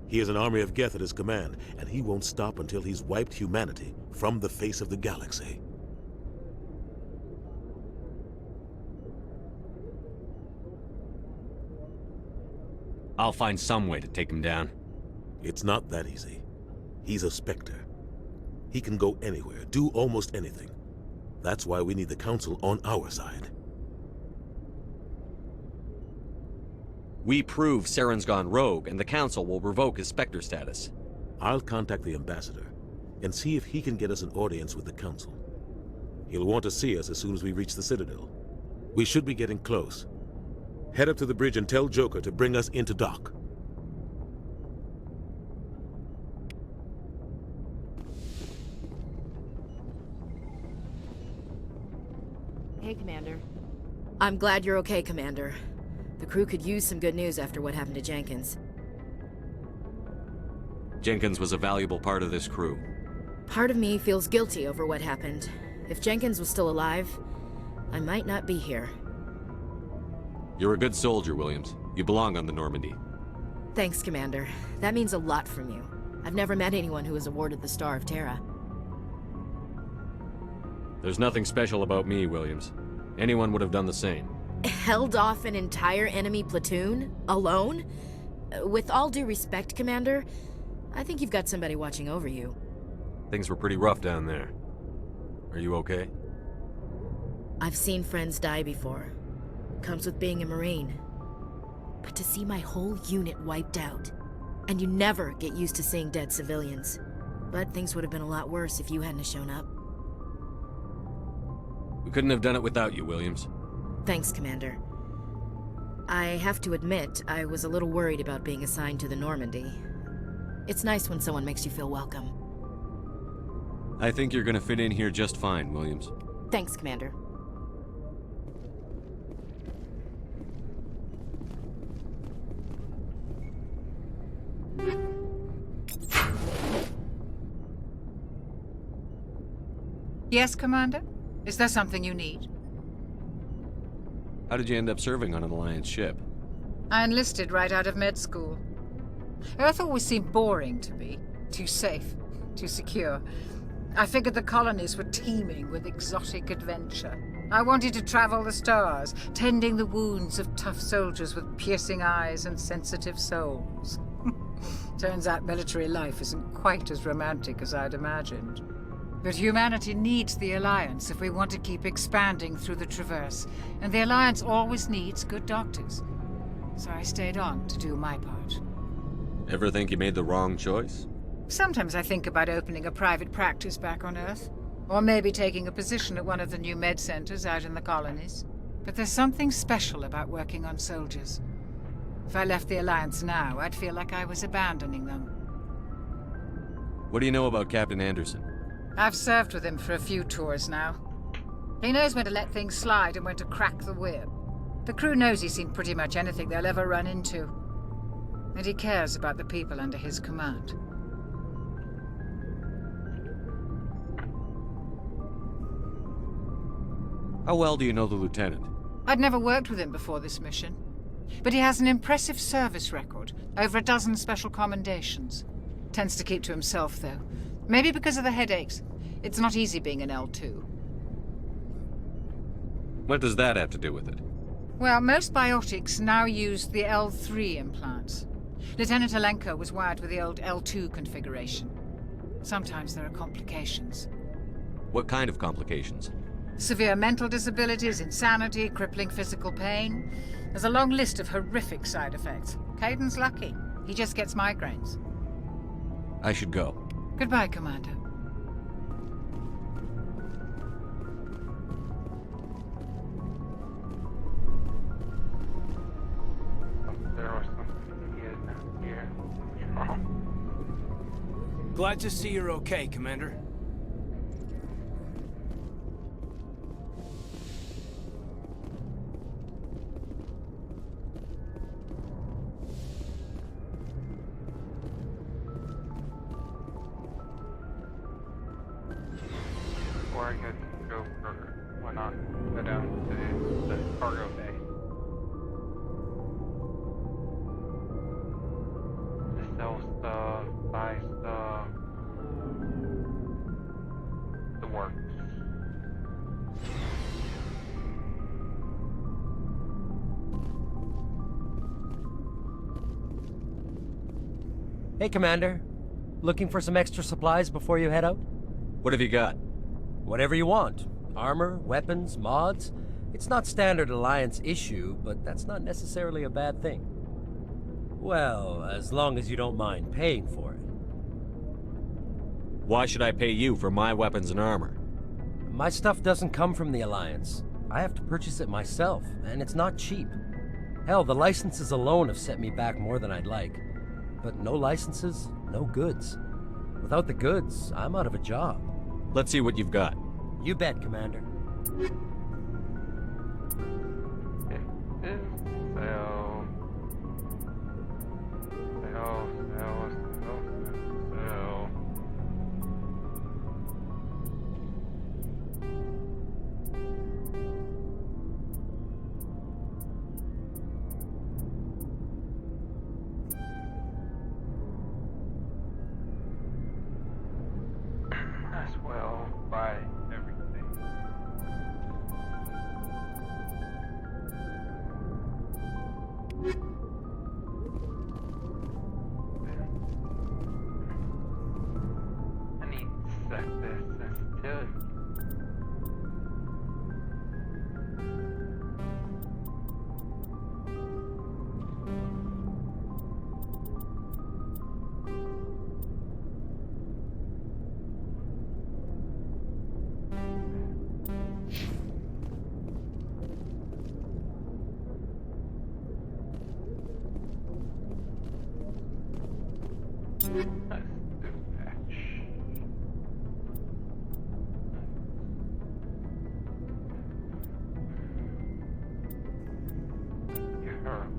He has an army of Geth at his command, and he won't stop until he's wiped humanity from the face of the galaxy. I'll find some way to take him down. It's not that easy. He's a Spectre. He can go anywhere, do almost anything. That's why we need the Council on our side. We prove Saren's gone rogue, and the Council will revoke his Spectre status. I'll contact the Ambassador, and see if he can get us an audience with the Council. He'll want to see us as soon as we reach the Citadel. We should be getting close. Head up to the bridge and tell Joker to bring us into dock. Hey, Commander. I'm glad you're okay, Commander. The crew could use some good news after what happened to Jenkins. Jenkins was a valuable part of this crew. Part of me feels guilty over what happened. If Jenkins was still alive, I might not be here. You're a good soldier, Williams. You belong on the Normandy. Thanks, Commander. That means a lot from you. I've never met anyone who was awarded the Star of Terra. There's nothing special about me, Williams. Anyone would have done the same. Held off an entire enemy platoon? Alone? With all due respect, Commander, I think you've got somebody watching over you. Things were pretty rough down there. Are you okay? I've seen friends die before. Comes with being a Marine. But to see my whole unit wiped out, and you never get used to seeing dead civilians. But things would have been a lot worse if you hadn't shown up. We couldn't have done it without you, Williams. Thanks, Commander. I have to admit, I was a little worried about being assigned to the Normandy. It's nice when someone makes you feel welcome. I think you're gonna fit in here just fine, Williams. Thanks, Commander. Yes, Commander? Is there something you need? How did you end up serving on an Alliance ship? I enlisted right out of med school. Earth always seemed boring to me. Too safe, too secure. I figured the colonies were teeming with exotic adventure. I wanted to travel the stars, tending the wounds of tough soldiers with piercing eyes and sensitive souls. Turns out military life isn't quite as romantic as I'd imagined. But humanity needs the Alliance if we want to keep expanding through the Traverse, and the Alliance always needs good doctors. So I stayed on to do my part. Ever think you made the wrong choice? Sometimes I think about opening a private practice back on Earth, or maybe taking a position at one of the new med centers out in the colonies. But there's something special about working on soldiers. If I left the Alliance now, I'd feel like I was abandoning them. What do you know about Captain Anderson? I've served with him for a few tours now. He knows when to let things slide and when to crack the whip. The crew knows he's seen pretty much anything they'll ever run into. And he cares about the people under his command. How well do you know the lieutenant? I'd never worked with him before this mission. But he has an impressive service record, over a dozen special commendations. Tends to keep to himself, though. Maybe because of the headaches. It's not easy being an L2. What does that have to do with it? Well, most biotics now use the L3 implants. Lieutenant Alenko was wired with the old L2 configuration. Sometimes there are complications. What kind of complications? Severe mental disabilities, insanity, crippling physical pain. There's a long list of horrific side effects. Caden's lucky. He just gets migraines. I should go. Goodbye, Commander. There was something here. Glad to see you're okay, Commander. Before I go further, why not go down to the cargo bay? To sell stuff, buy stuff, the works. Hey, Commander. Looking for some extra supplies before you head out? What have you got? Whatever you want. Armor, weapons, mods. It's not standard Alliance issue, but that's not necessarily a bad thing. Well, as long as you don't mind paying for it. Why should I pay you for my weapons and armor? My stuff doesn't come from the Alliance. I have to purchase it myself, and it's not cheap. Hell, the licenses alone have set me back more than I'd like. But no licenses, no goods. Without the goods, I'm out of a job. Let's see what you've got. You bet, Commander. Sell. As well, buy everything. I need to set this sensitivity. Let's do patch. Give her a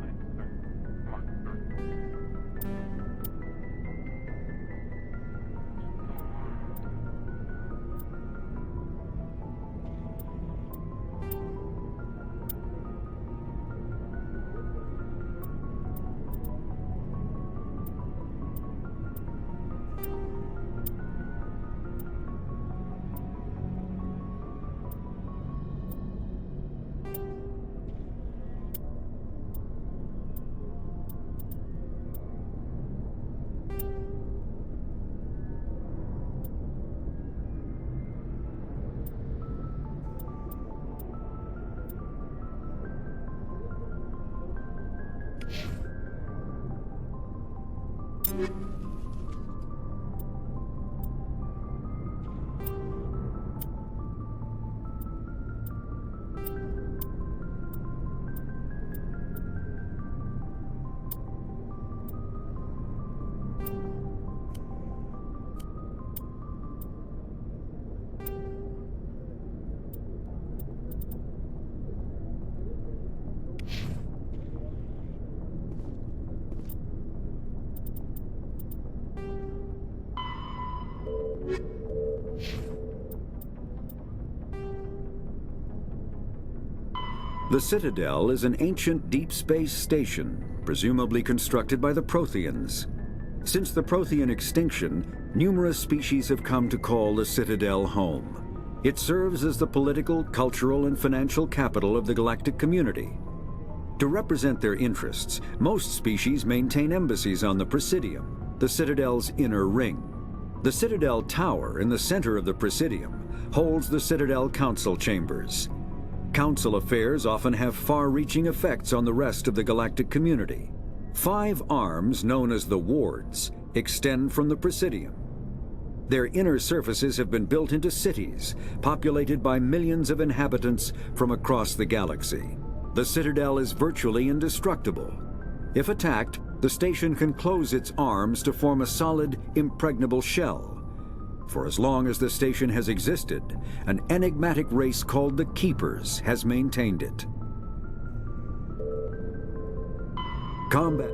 The Citadel is an ancient deep space station, presumably constructed by the Protheans. Since the Prothean extinction, numerous species have come to call the Citadel home. It serves as the political, cultural, and financial capital of the galactic community. To represent their interests, most species maintain embassies on the Presidium, the Citadel's inner ring. The Citadel Tower in the center of the Presidium holds the Citadel Council chambers. Council affairs often have far-reaching effects on the rest of the galactic community. 5 arms, known as the Wards, extend from the Presidium. Their inner surfaces have been built into cities, populated by millions of inhabitants from across the galaxy. The Citadel is virtually indestructible. If attacked, the station can close its arms to form a solid, impregnable shell. For as long as the station has existed, an enigmatic race called the Keepers has maintained it. Combat.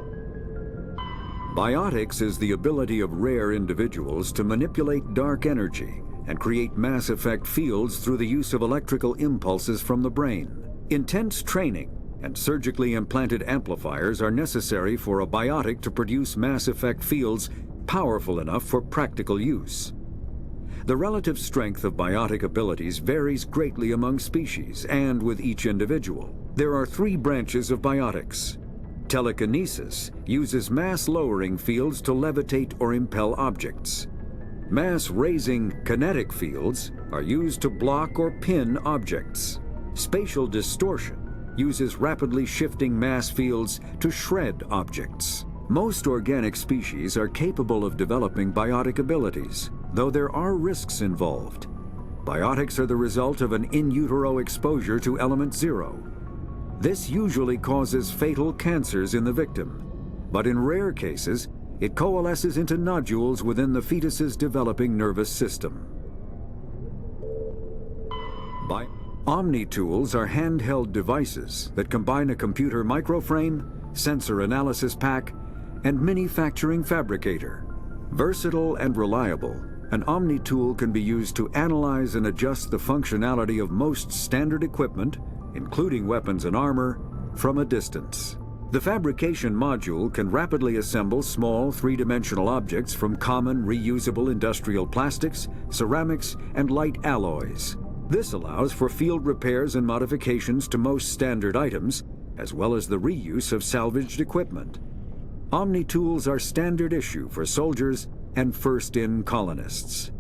Biotics is the ability of rare individuals to manipulate dark energy and create mass effect fields through the use of electrical impulses from the brain. Intense training and surgically implanted amplifiers are necessary for a biotic to produce mass effect fields powerful enough for practical use. The relative strength of biotic abilities varies greatly among species and with each individual. There are 3 branches of biotics. Telekinesis uses mass-lowering fields to levitate or impel objects. Mass-raising kinetic fields are used to block or pin objects. Spatial distortion uses rapidly shifting mass fields to shred objects. Most organic species are capable of developing biotic abilities, though there are risks involved. Biotics are the result of an in utero exposure to element 0. This usually causes fatal cancers in the victim, but in rare cases, it coalesces into nodules within the fetus's developing nervous system. Omni-tools are handheld devices that combine a computer microframe, sensor analysis pack, and manufacturing fabricator. Versatile and reliable, an Omni-tool can be used to analyze and adjust the functionality of most standard equipment, including weapons and armor, from a distance. The fabrication module can rapidly assemble small 3-dimensional objects from common reusable industrial plastics, ceramics, and light alloys. This allows for field repairs and modifications to most standard items, as well as the reuse of salvaged equipment. Omni-tools are standard issue for soldiers and first-in colonists.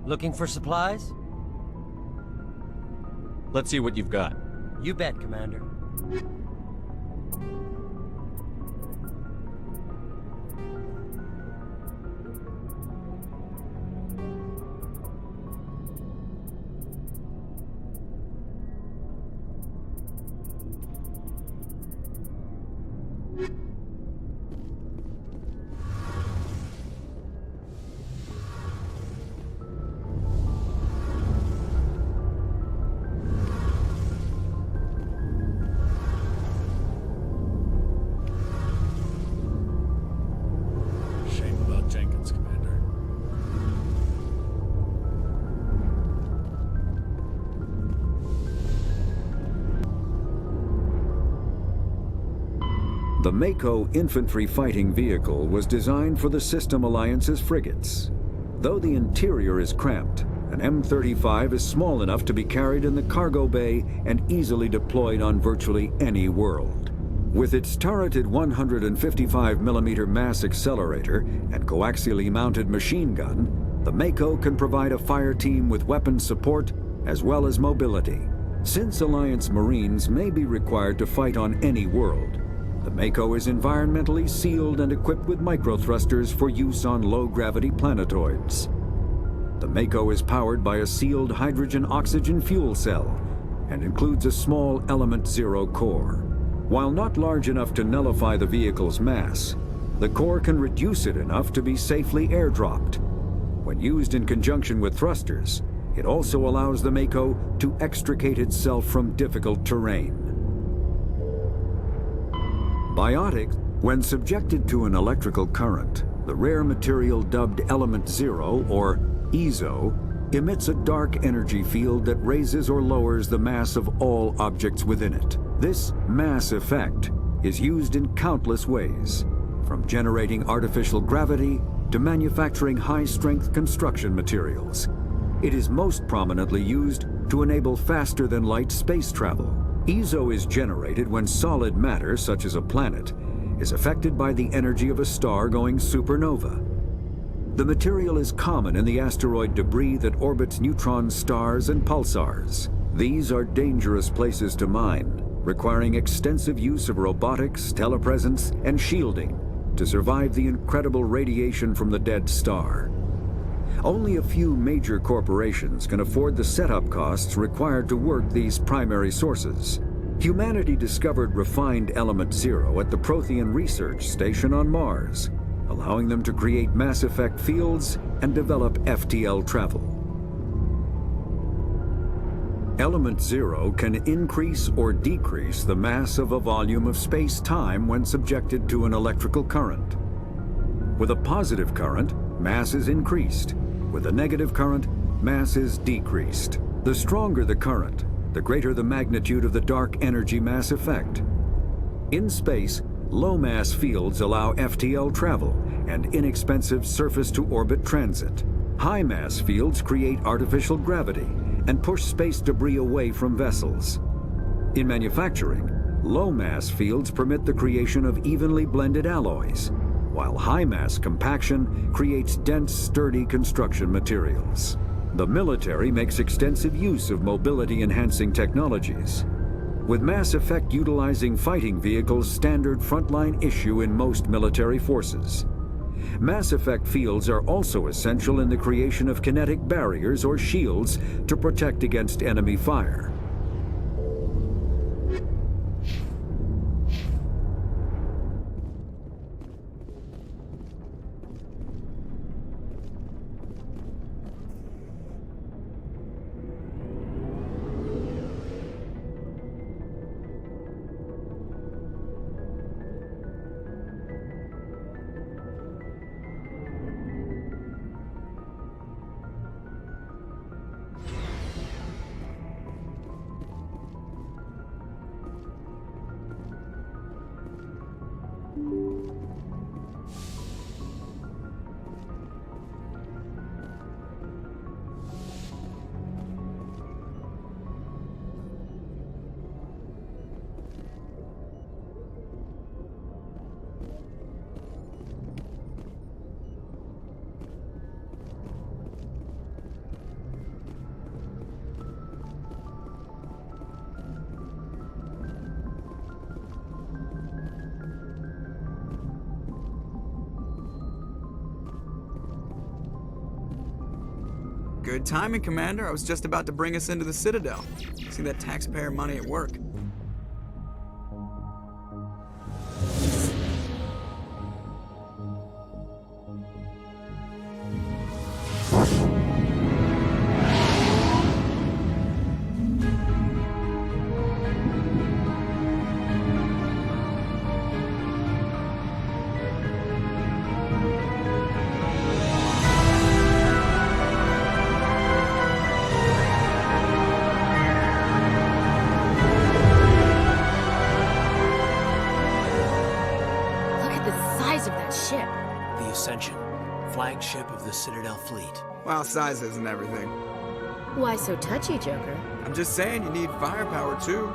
Looking for supplies? Let's see what you've got. You bet, Commander. The Mako infantry fighting vehicle was designed for the System Alliance's frigates. Though the interior is cramped, an M35 is small enough to be carried in the cargo bay and easily deployed on virtually any world. With its turreted 155mm mass accelerator and coaxially mounted machine gun, the Mako can provide a fire team with weapon support as well as mobility. Since Alliance Marines may be required to fight on any world, the Mako is environmentally sealed and equipped with microthrusters for use on low-gravity planetoids. The Mako is powered by a sealed hydrogen-oxygen fuel cell and includes a small Element Zero core. While not large enough to nullify the vehicle's mass, the core can reduce it enough to be safely airdropped. When used in conjunction with thrusters, it also allows the Mako to extricate itself from difficult terrain. Biotic, when subjected to an electrical current, the rare material dubbed Element Zero, or EZO, emits a dark energy field that raises or lowers the mass of all objects within it. This mass effect is used in countless ways, from generating artificial gravity to manufacturing high-strength construction materials. It is most prominently used to enable faster-than-light space travel. EZO is generated when solid matter, such as a planet, is affected by the energy of a star going supernova. The material is common in the asteroid debris that orbits neutron stars and pulsars. These are dangerous places to mine, requiring extensive use of robotics, telepresence, and shielding to survive the incredible radiation from the dead star. Only a few major corporations can afford the setup costs required to work these primary sources. Humanity discovered refined Element Zero at the Prothean Research Station on Mars, allowing them to create mass effect fields and develop FTL travel. Element Zero can increase or decrease the mass of a volume of space-time when subjected to an electrical current. With a positive current, mass is increased. With a negative current, mass is decreased. The stronger the current, the greater the magnitude of the dark energy mass effect. In space, low-mass fields allow FTL travel and inexpensive surface-to-orbit transit. High-mass fields create artificial gravity and push space debris away from vessels. In manufacturing, low-mass fields permit the creation of evenly blended alloys, while high-mass compaction creates dense, sturdy construction materials. The military makes extensive use of mobility-enhancing technologies, with Mass Effect utilizing fighting vehicles standard frontline issue in most military forces. Mass Effect fields are also essential in the creation of kinetic barriers or shields to protect against enemy fire. Good timing, Commander. I was just about to bring us into the Citadel. See that taxpayer money at work. fleet. Well, size isn't everything. Why so touchy, Joker? I'm just saying you need firepower too.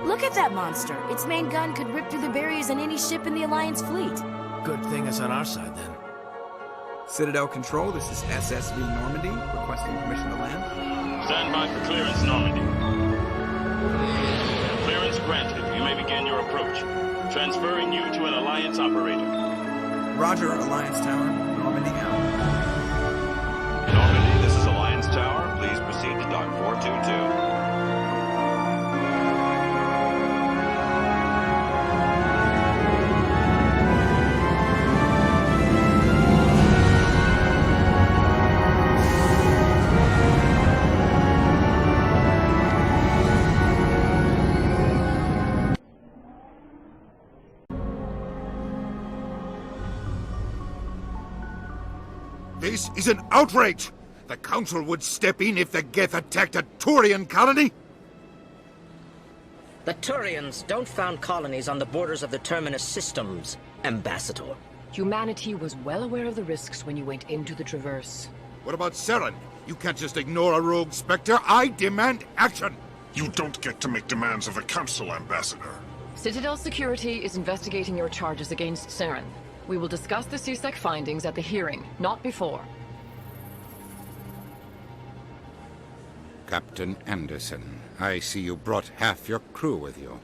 Look at that monster. Its main gun could rip through the barriers in any ship in the Alliance fleet. Good thing it's on our side, then. Citadel Control, this is SSV Normandy, requesting permission to land. Stand by for clearance, Normandy. Clearance granted. You may begin your approach. Transferring you to an Alliance operator. Roger, Alliance Tower. Normandy out. Normandy, this is Alliance Tower. Please proceed to Dock 422. This is an outrage! The Council would step in if the Geth attacked a Turian colony? The Turians don't found colonies on the borders of the Terminus systems, Ambassador. Humanity was well aware of the risks when you went into the Traverse. What about Saren? You can't just ignore a rogue Spectre. I demand action! You don't get to make demands of the Council, Ambassador. Citadel Security is investigating your charges against Saren. We will discuss the CSEC findings at the hearing, not before. Captain Anderson, I see you brought half your crew with you.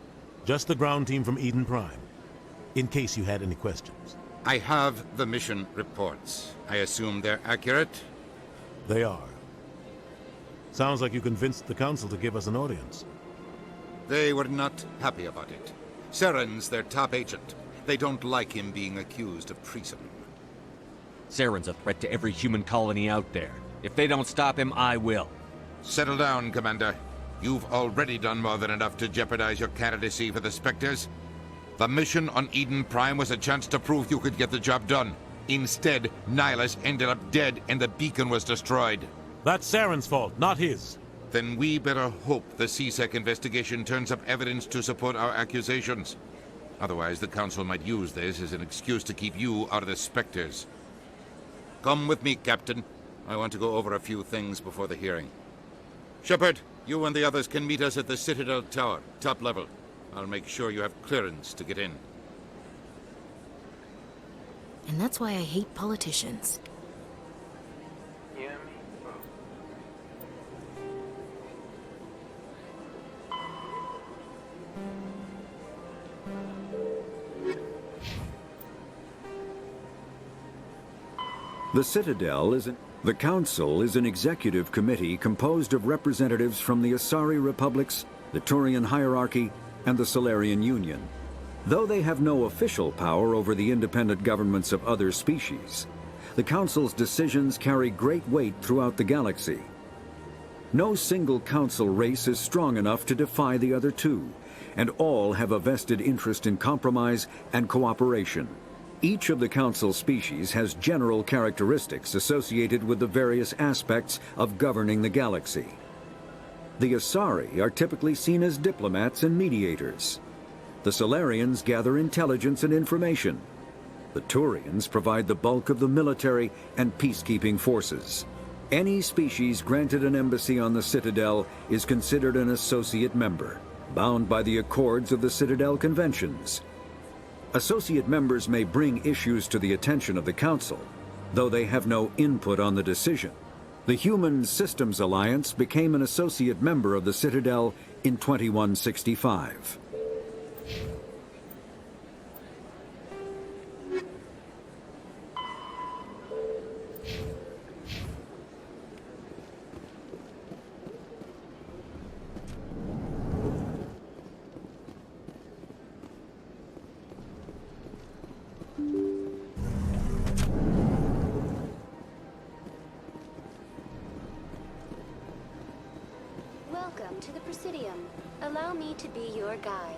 Just the ground team from Eden Prime, in case you had any questions. I have the mission reports. I assume they're accurate? They are. Sounds like you convinced the Council to give us an audience. They were not happy about it. Saren's their top agent. They don't like him being accused of treason. Saren's a threat to every human colony out there. If they don't stop him, I will. Settle down, Commander. You've already done more than enough to jeopardize your candidacy for the Spectres. The mission on Eden Prime was a chance to prove you could get the job done. Instead, Nihilus ended up dead and the beacon was destroyed. That's Saren's fault, not his. Then we better hope the CSEC investigation turns up evidence to support our accusations. Otherwise, the Council might use this as an excuse to keep you out of the Spectres. Come with me, Captain. I want to go over a few things before the hearing. Shepard, you and the others can meet us at the Citadel Tower, top level. I'll make sure you have clearance to get in. And that's why I hate politicians. The Citadel is the Council is an executive committee composed of representatives from the Asari Republics, the Turian hierarchy, and the Solarian Union. Though they have no official power over the independent governments of other species, the Council's decisions carry great weight throughout the galaxy. No single Council race is strong enough to defy the other two, and all have a vested interest in compromise and cooperation. Each of the Council species has general characteristics associated with the various aspects of governing the galaxy. The Asari are typically seen as diplomats and mediators. The Solarians gather intelligence and information. The Turians provide the bulk of the military and peacekeeping forces. Any species granted an embassy on the Citadel is considered an associate member, bound by the accords of the Citadel Conventions. Associate members may bring issues to the attention of the Council, though they have no input on the decision. The Human Systems Alliance became an associate member of the Citadel in 2165. Welcome to the Presidium. Allow me to be your guide.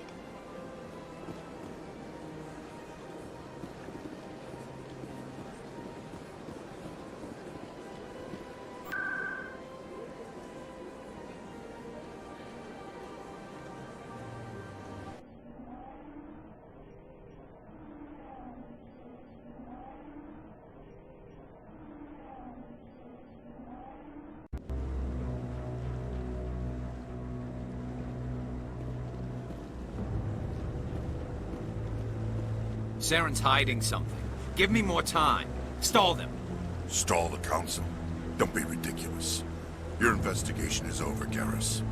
Saren's hiding something. Give me more time. Stall them. Stall the Council? Don't be ridiculous. Your investigation is over, Garrus.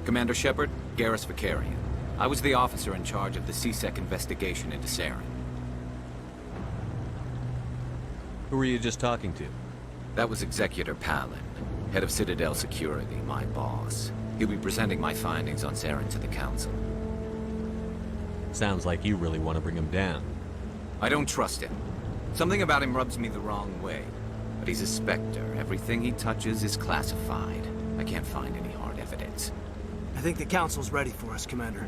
Commander Shepard, Garrus Vakarian. I was the officer in charge of the C-Sec investigation into Saren. Who were you just talking to? That was Executor Palin, head of Citadel Security, my boss. He'll be presenting my findings on Saren to the Council. Sounds like you really want to bring him down. I don't trust him. Something about him rubs me the wrong way. But he's a Spectre. Everything he touches is classified. I can't find any hard evidence. I think the Council's ready for us, Commander.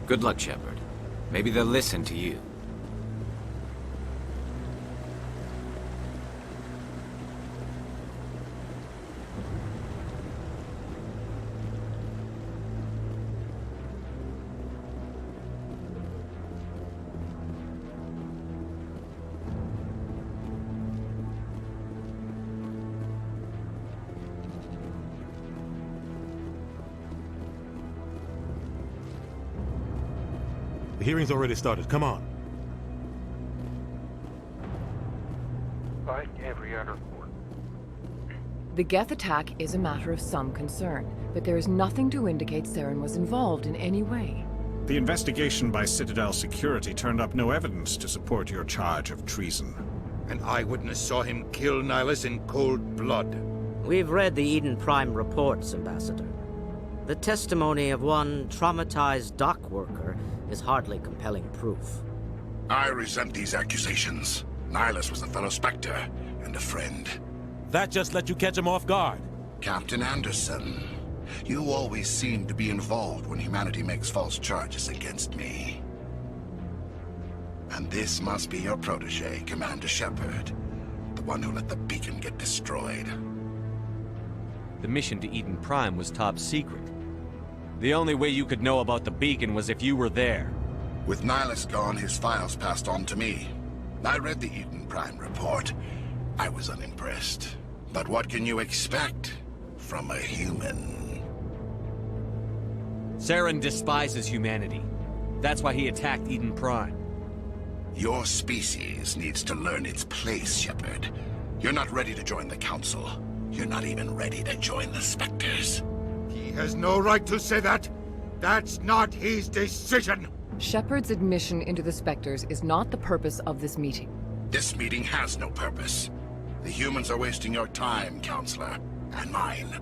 Good luck, Shepard. Maybe they'll listen to you. The hearing's already started. Come on. Like every other court. The Geth attack is a matter of some concern, but there is nothing to indicate Saren was involved in any way. The investigation by Citadel Security turned up no evidence to support your charge of treason. An eyewitness saw him kill Nihilus in cold blood. We've read the Eden Prime reports, Ambassador. The testimony of one traumatized dock worker is hardly compelling proof. I resent these accusations. Nihilus was a fellow Spectre and a friend. That just let you catch him off guard. Captain Anderson, you always seem to be involved when humanity makes false charges against me. And this must be your protege, Commander Shepard, the one who let the beacon get destroyed. The mission to Eden Prime was top secret. The only way you could know about the beacon was if you were there. With Nihilus gone, his files passed on to me. I read the Eden Prime report. I was unimpressed. But what can you expect from a human? Saren despises humanity. That's why he attacked Eden Prime. Your species needs to learn its place, Shepard. You're not ready to join the Council. You're not even ready to join the Spectres. He has no right to say that. That's not his decision. Shepard's admission into the Spectres is not the purpose of this meeting. This meeting has no purpose. The humans are wasting your time, Counselor, and mine.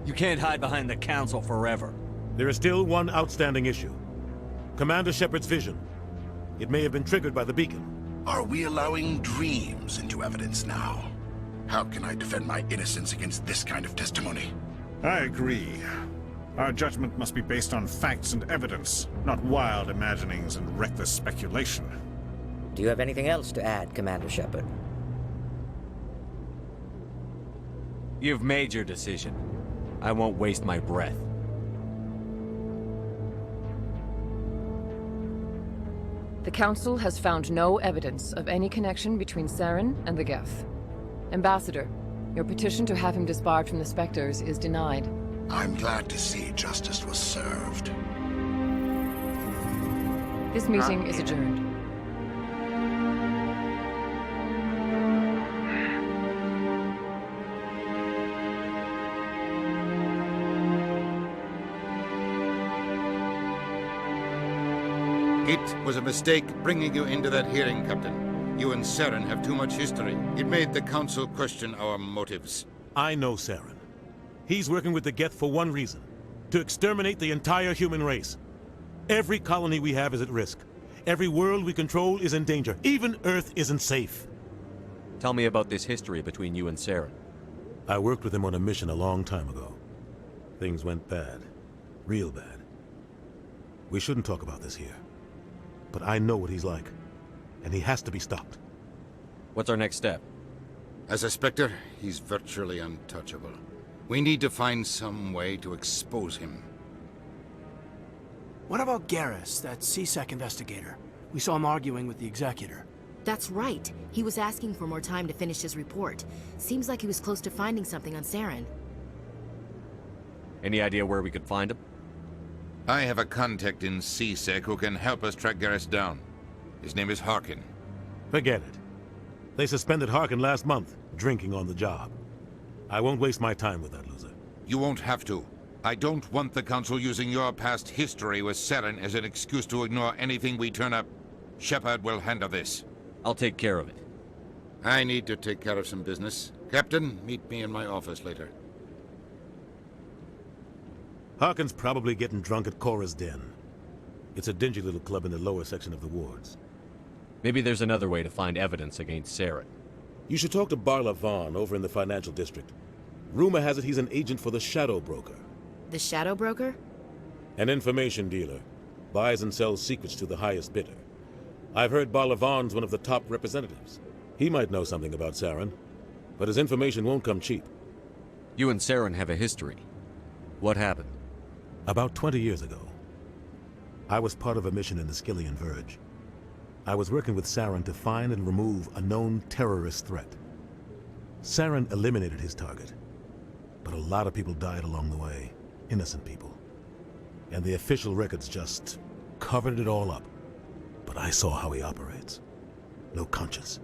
You can't hide behind the Council forever. There is still one outstanding issue. Commander Shepard's vision. It may have been triggered by the beacon. Are we allowing dreams into evidence now? How can I defend my innocence against this kind of testimony? I agree. Our judgment must be based on facts and evidence, not wild imaginings and reckless speculation. Do you have anything else to add, Commander Shepard? You've made your decision. I won't waste my breath. The Council has found no evidence of any connection between Saren and the Geth. Ambassador, your petition to have him disbarred from the Spectres is denied. I'm glad to see justice was served. This meeting is adjourned. It was a mistake bringing you into that hearing, Captain. You and Saren have too much history. It made the Council question our motives. I know Saren. He's working with the Geth for one reason. To exterminate the entire human race. Every colony we have is at risk. Every world we control is in danger. Even Earth isn't safe. Tell me about this history between you and Saren. I worked with him on a mission a long time ago. Things went bad. Real bad. We shouldn't talk about this here. But I know what he's like. And he has to be stopped. What's our next step? As a Spectre, he's virtually untouchable. We need to find some way to expose him. What about Garrus, that C-Sec investigator? We saw him arguing with the Executor. That's right. He was asking for more time to finish his report. Seems like he was close to finding something on Saren. Any idea where we could find him? I have a contact in C-Sec who can help us track Garrus down. His name is Harkin. Forget it. They suspended Harkin last month, drinking on the job. I won't waste my time with that loser. You won't have to. I don't want the Council using your past history with Saren as an excuse to ignore anything we turn up. Shepard will handle this. I'll take care of it. I need to take care of some business. Captain, meet me in my office later. Harkin's probably getting drunk at Cora's Den. It's a dingy little club in the lower section of the wards. Maybe there's another way to find evidence against Saren. You should talk to Barla Vaughn over in the financial district. Rumor has it he's an agent for the Shadow Broker. The Shadow Broker? An information dealer. Buys and sells secrets to the highest bidder. I've heard Barla Vaughn's one of the top representatives. He might know something about Saren, but his information won't come cheap. You and Saren have a history. What happened? About 20 years ago, I was part of a mission in the Skillian Verge. I was working with Saren to find and remove a known terrorist threat. Saren eliminated his target, but a lot of people died along the way, innocent people. And the official records just covered it all up. But I saw how he operates. No conscience,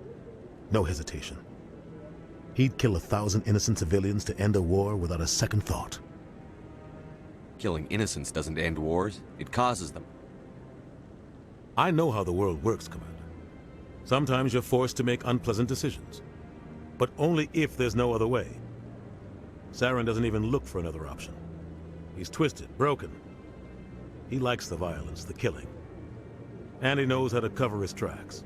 no hesitation. He'd kill 1,000 innocent civilians to end a war without a second thought. Killing innocents doesn't end wars, it causes them. I know how the world works, Commander. Sometimes you're forced to make unpleasant decisions. But only if there's no other way. Saren doesn't even look for another option. He's twisted, broken. He likes the violence, the killing. And he knows how to cover his tracks.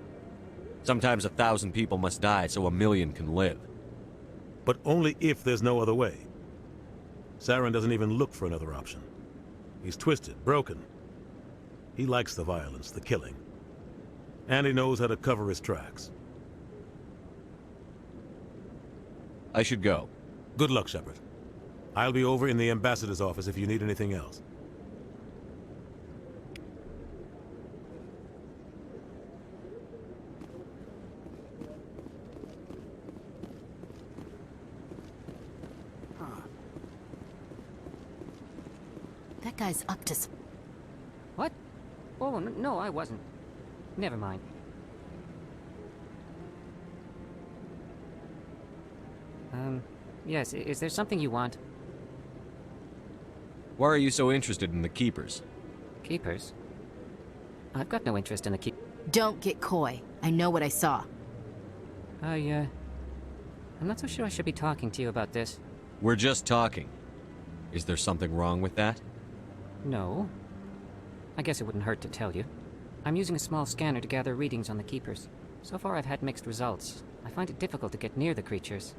Sometimes 1,000 people must die so 1,000,000 can live. But only if there's no other way. Saren doesn't even look for another option. He's twisted, broken. He likes the violence, the killing. And he knows how to cover his tracks. I should go. Good luck, Shepard. I'll be over in the ambassador's office if you need anything else. That guy's up to What? Oh, no, I wasn't. Never mind. Yes, is there something you want? Why are you so interested in the Keepers? Keepers? I've got no interest in the Don't get coy. I know what I saw. I'm not so sure I should be talking to you about this. We're just talking. Is there something wrong with that? No. I guess it wouldn't hurt to tell you. I'm using a small scanner to gather readings on the Keepers. So far I've had mixed results. I find it difficult to get near the creatures.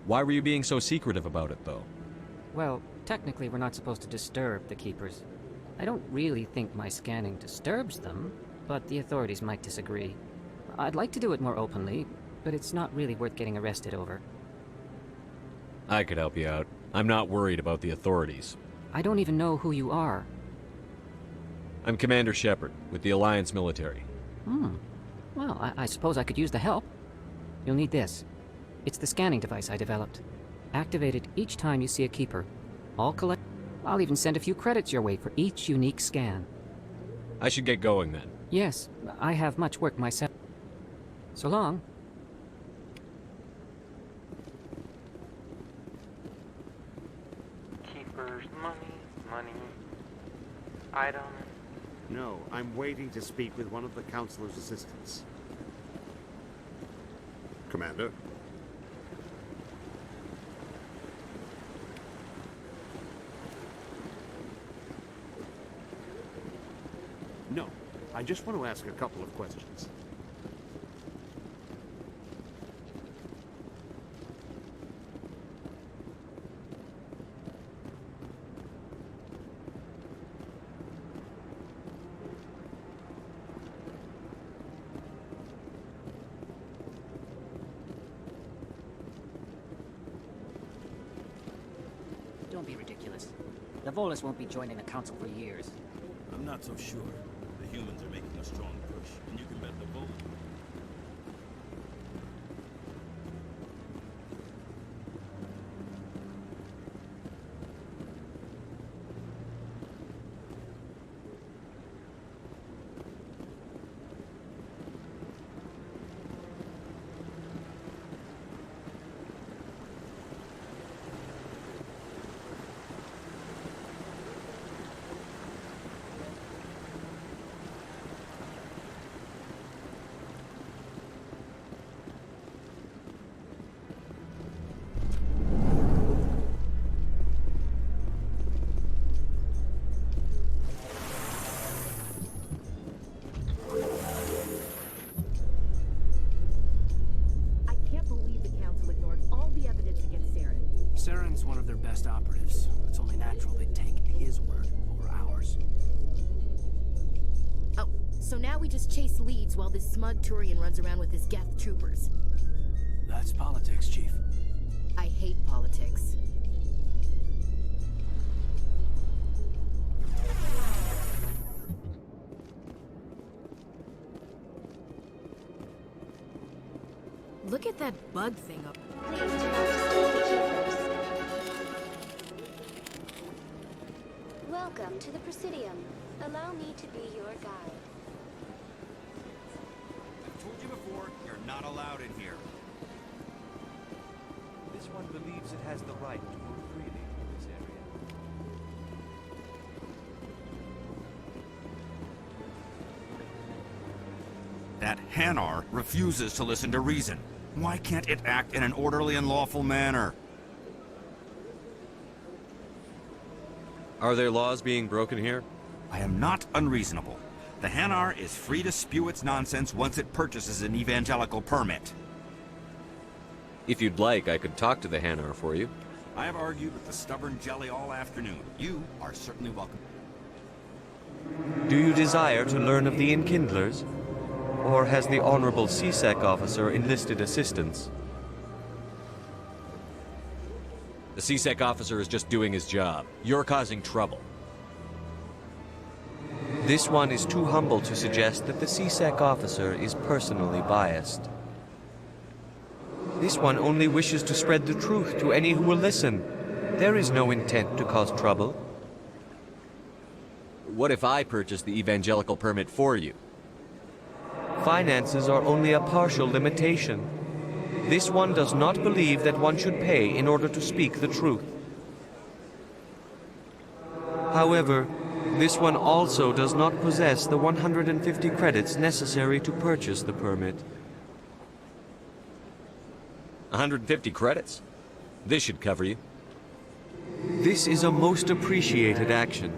Why were you being so secretive about it, though? Well, technically we're not supposed to disturb the Keepers. I don't really think my scanning disturbs them, but the authorities might disagree. I'd like to do it more openly, but it's not really worth getting arrested over. I could help you out. I'm not worried about the authorities. I don't even know who you are. I'm Commander Shepard, with the Alliance military. Well, I suppose I could use the help. You'll need this. It's the scanning device I developed. Activate it each time you see a Keeper. I'll even send a few credits your way for each unique scan. I should get going then. Yes, I have much work myself. So long. Keepers, money, items. No, I'm waiting to speak with one of the Councilor's assistants. Commander? No, I just want to ask a couple of questions. Don't be ridiculous. The Volus won't be joining the Council for years. I'm not so sure. The humans are making a strong push, and you can bet the Volus... best operatives. It's only natural they'd take his word over ours. Oh, so now we just chase leads while this smug Turian runs around with his Geth troopers. That's politics, Chief. I hate politics. Look at that bug thing up. Please do not disturb the keepers. Welcome to the Presidium. Allow me to be your guide. I've told you before, you're not allowed in here. This one believes it has the right to move freely in this area. That Hanar refuses to listen to reason. Why can't it act in an orderly and lawful manner? Are there laws being broken here? I am not unreasonable. The Hanar is free to spew its nonsense once it purchases an evangelical permit. If you'd like, I could talk to the Hanar for you. I have argued with the stubborn jelly all afternoon. You are certainly welcome. Do you desire to learn of the Enkindlers? Or has the Honorable C-Sec officer enlisted assistance? The C-Sec officer is just doing his job. You're causing trouble. This one is too humble to suggest that the C-Sec officer is personally biased. This one only wishes to spread the truth to any who will listen. There is no intent to cause trouble. What if I purchase the evangelical permit for you? Finances are only a partial limitation. This one does not believe that one should pay in order to speak the truth. However, this one also does not possess the 150 credits necessary to purchase the permit. 150 credits? This should cover you. This is a most appreciated action.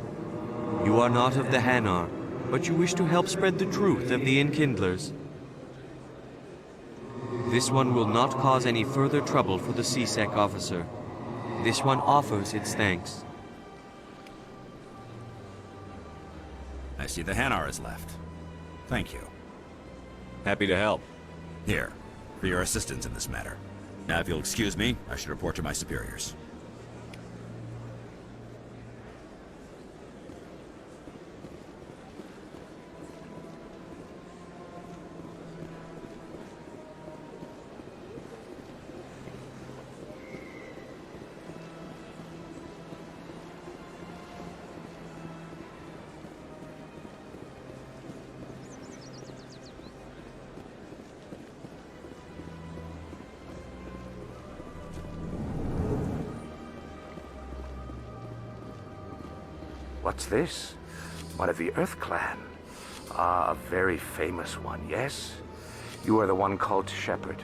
You are not of the Hanar, but you wish to help spread the truth of the Enkindlers. This one will not cause any further trouble for the C-Sec officer. This one offers its thanks. I see the Hanar is left. Thank you. Happy to help. Here, for your assistance in this matter. Now, if you'll excuse me, I should report to my superiors. What's this? One of the Earth Clan. Ah, a very famous one, yes? You are the one called Shepard.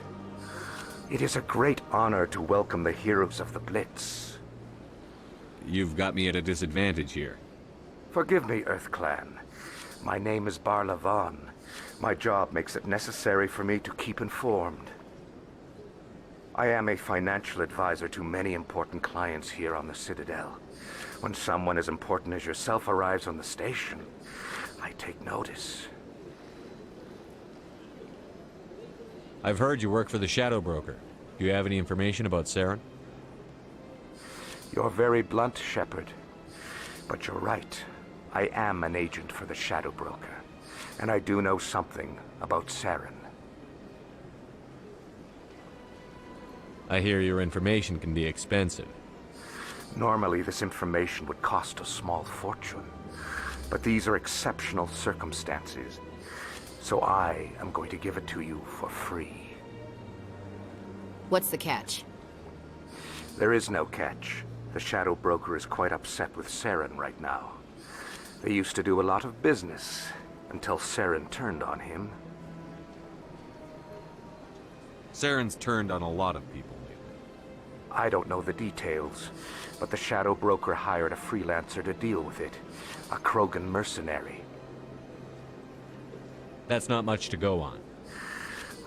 It is a great honor to welcome the heroes of the Blitz. You've got me at a disadvantage here. Forgive me, Earth Clan. My name is Barla Von. My job makes it necessary for me to keep informed. I am a financial advisor to many important clients here on the Citadel. When someone as important as yourself arrives on the station, I take notice. I've heard you work for the Shadow Broker. Do you have any information about Saren? You're very blunt, Shepard. But you're right. I am an agent for the Shadow Broker. And I do know something about Saren. I hear your information can be expensive. Normally, this information would cost a small fortune. But these are exceptional circumstances. So I am going to give it to you for free. What's the catch? There is no catch. The Shadow Broker is quite upset with Saren right now. They used to do a lot of business until Saren turned on him. Saren's turned on a lot of people lately. I don't know the details, but the Shadow Broker hired a freelancer to deal with it. A Krogan mercenary. That's not much to go on.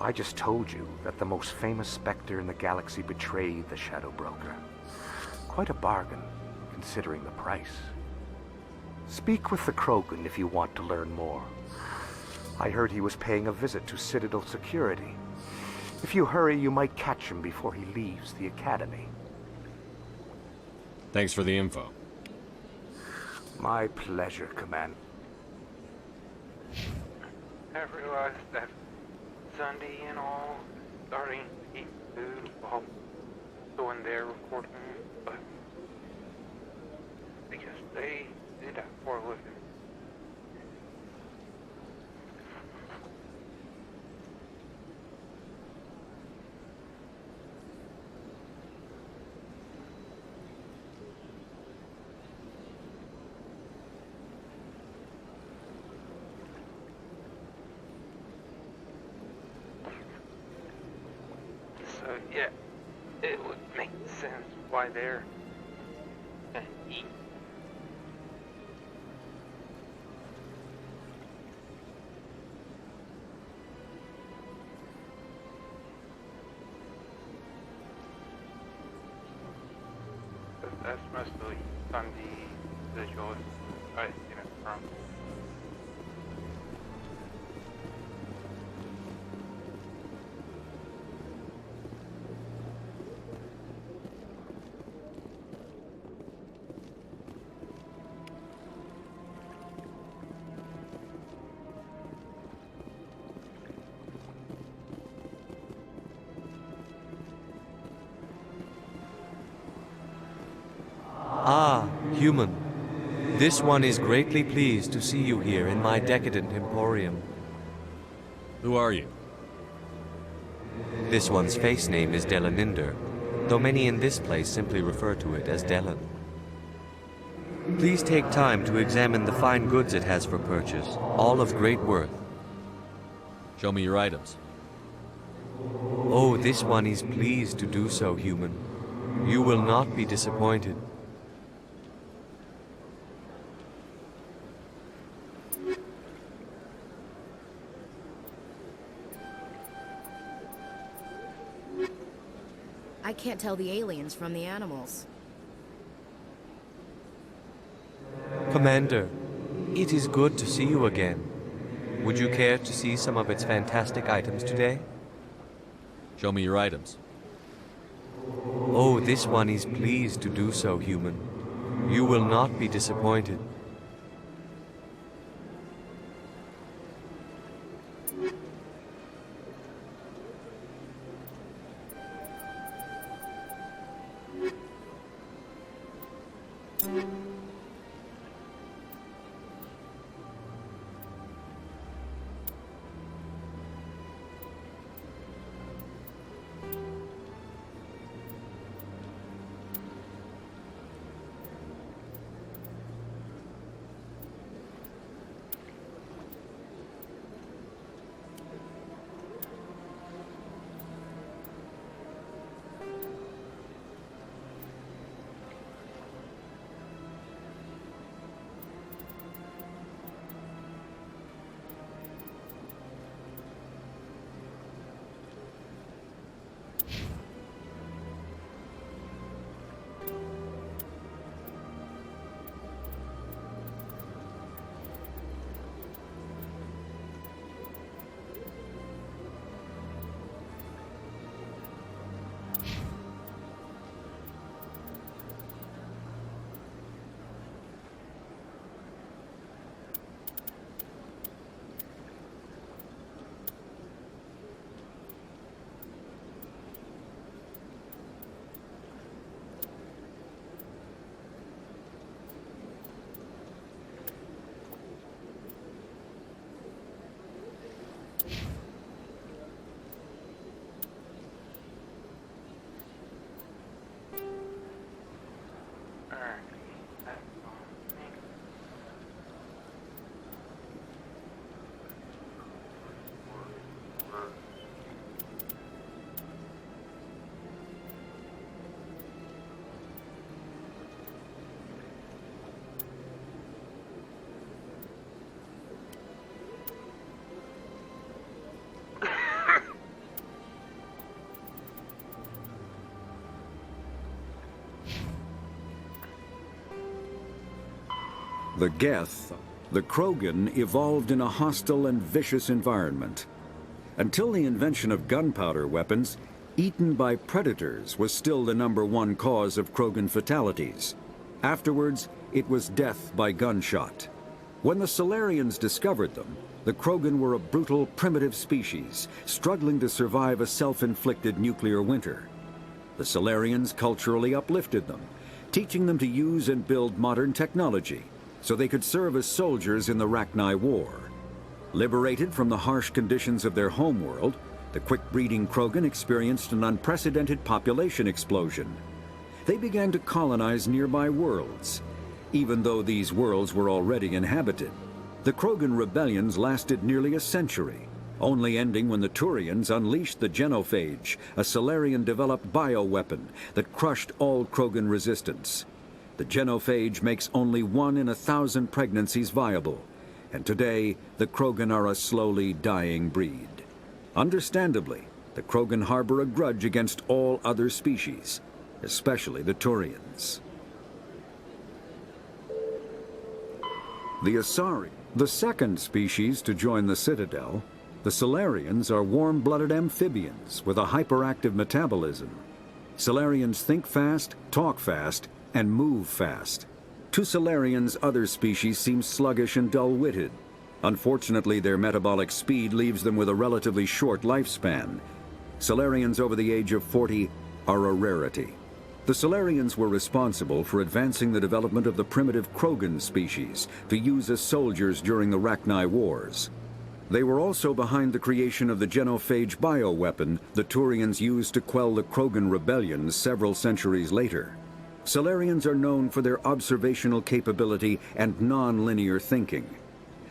I just told you that the most famous Spectre in the galaxy betrayed the Shadow Broker. quite a bargain, considering the price. Speak with the Krogan if you want to learn more. I heard he was paying a visit to Citadel security. If you hurry, you might catch him before he leaves the Academy. Thanks for the info. My pleasure, Commander. I realized that Sunday and all starting to eat food while doing their recording, but I guess they do that for a living. So yeah, it would make sense why they're gonna eat. But that's mostly on the visuals I seen it from. Ah, human. This one is greatly pleased to see you here in my decadent emporium. Who are you? This one's face name is Delaninder, though many in this place simply refer to it as Delan. Please take time to examine the fine goods it has for purchase, all of great worth. Show me your items. Oh, this one is pleased to do so, human. You will not be disappointed. I can't tell the aliens from the animals. Commander, it is good to see you again. Would you care to see some of its fantastic items today? Show me your items. Oh, this one is pleased to do so, human. You will not be disappointed. The Geth, the Krogan, evolved in a hostile and vicious environment. Until the invention of gunpowder weapons, eaten by predators was still the #1 cause of Krogan fatalities. Afterwards, it was death by gunshot. When the Solarians discovered them, the Krogan were a brutal, primitive species, struggling to survive a self-inflicted nuclear winter. The Solarians culturally uplifted them, teaching them to use and build modern technology, so they could serve as soldiers in the Rachni War. Liberated from the harsh conditions of their homeworld, the quick-breeding Krogan experienced an unprecedented population explosion. They began to colonize nearby worlds. Even though these worlds were already inhabited, the Krogan rebellions lasted nearly a century, only ending when the Turians unleashed the Genophage, a Solarian-developed bioweapon that crushed all Krogan resistance. The Genophage makes only 1 in 1,000 pregnancies viable, and today the Krogan are a slowly dying breed. Understandably, the Krogan harbor a grudge against all other species, especially the Turians. The Asari, the second species to join the Citadel, the Solarians are warm-blooded amphibians with a hyperactive metabolism. Solarians think fast, talk fast, and move fast. To Solarians, other species seem sluggish and dull-witted. Unfortunately, their metabolic speed leaves them with a relatively short lifespan. Solarians over the age of 40 are a rarity. The Solarians were responsible for advancing the development of the primitive Krogan species to use as soldiers during the Rachni Wars. They were also behind the creation of the Genophage bioweapon the Turians used to quell the Krogan rebellions several centuries later. Solarians are known for their observational capability and non-linear thinking.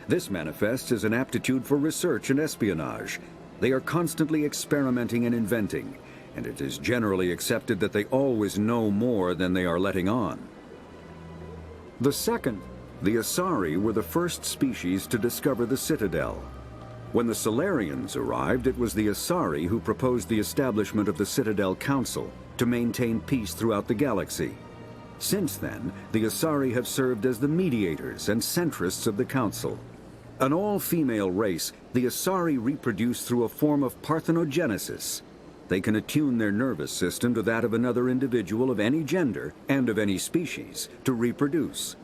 This manifests as an aptitude for research and espionage. They are constantly experimenting and inventing, and it is generally accepted that they always know more than they are letting on. The Asari were the first species to discover the Citadel. When the Solarians arrived, it was the Asari who proposed the establishment of the Citadel Council to maintain peace throughout the galaxy. Since then, the Asari have served as the mediators and centrists of the Council. An all-female race, the Asari reproduce through a form of parthenogenesis. They can attune their nervous system to that of another individual of any gender and of any species to reproduce.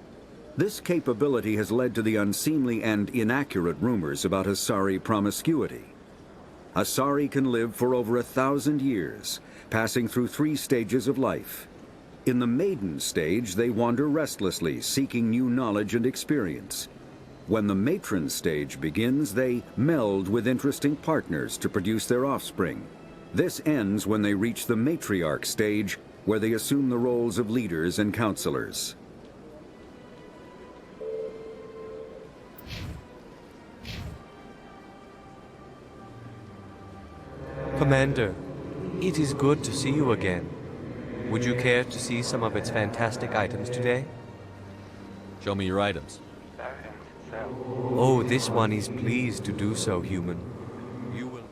This capability has led to the unseemly and inaccurate rumors about Asari promiscuity. Asari can live for over 1,000 years, passing through 3 stages of life. In the maiden stage, they wander restlessly, seeking new knowledge and experience. When the matron stage begins, they meld with interesting partners to produce their offspring. This ends when they reach the matriarch stage, where they assume the roles of leaders and counselors. Commander, it is good to see you again. Would you care to see some of its fantastic items today? Show me your items. Oh, this one is pleased to do so, human. You will...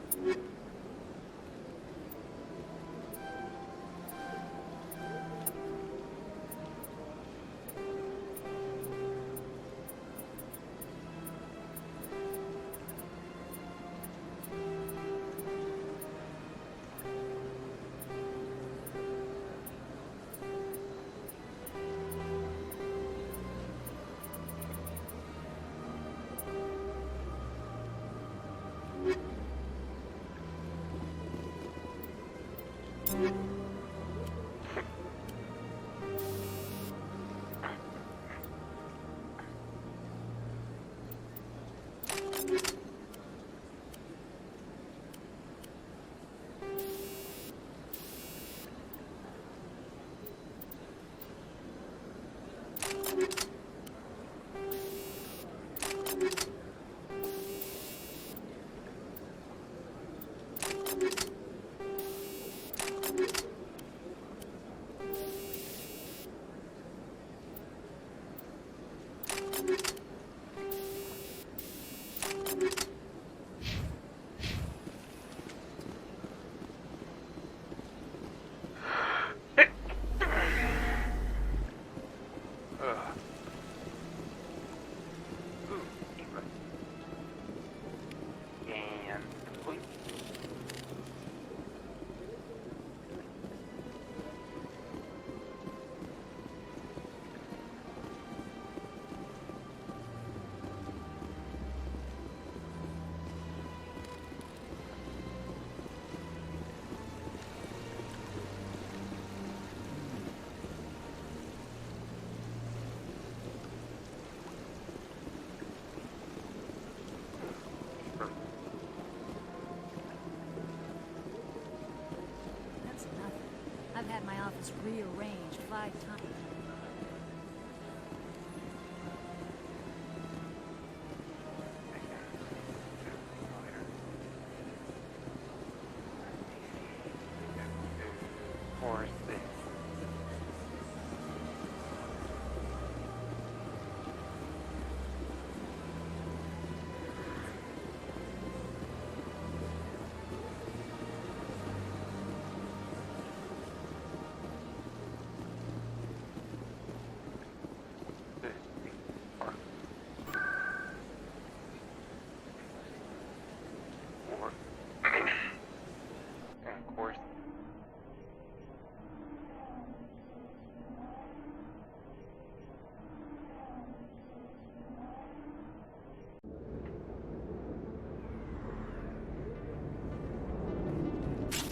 was rearranged 5 times.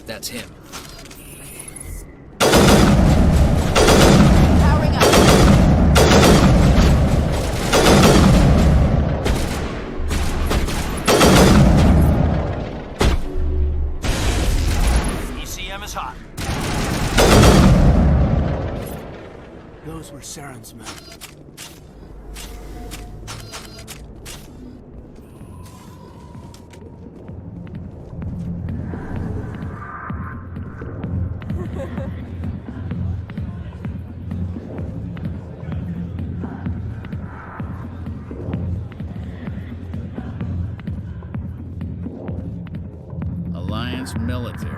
That's him. Powering up. ECM is hot. Those were Saren's men. Alliance military.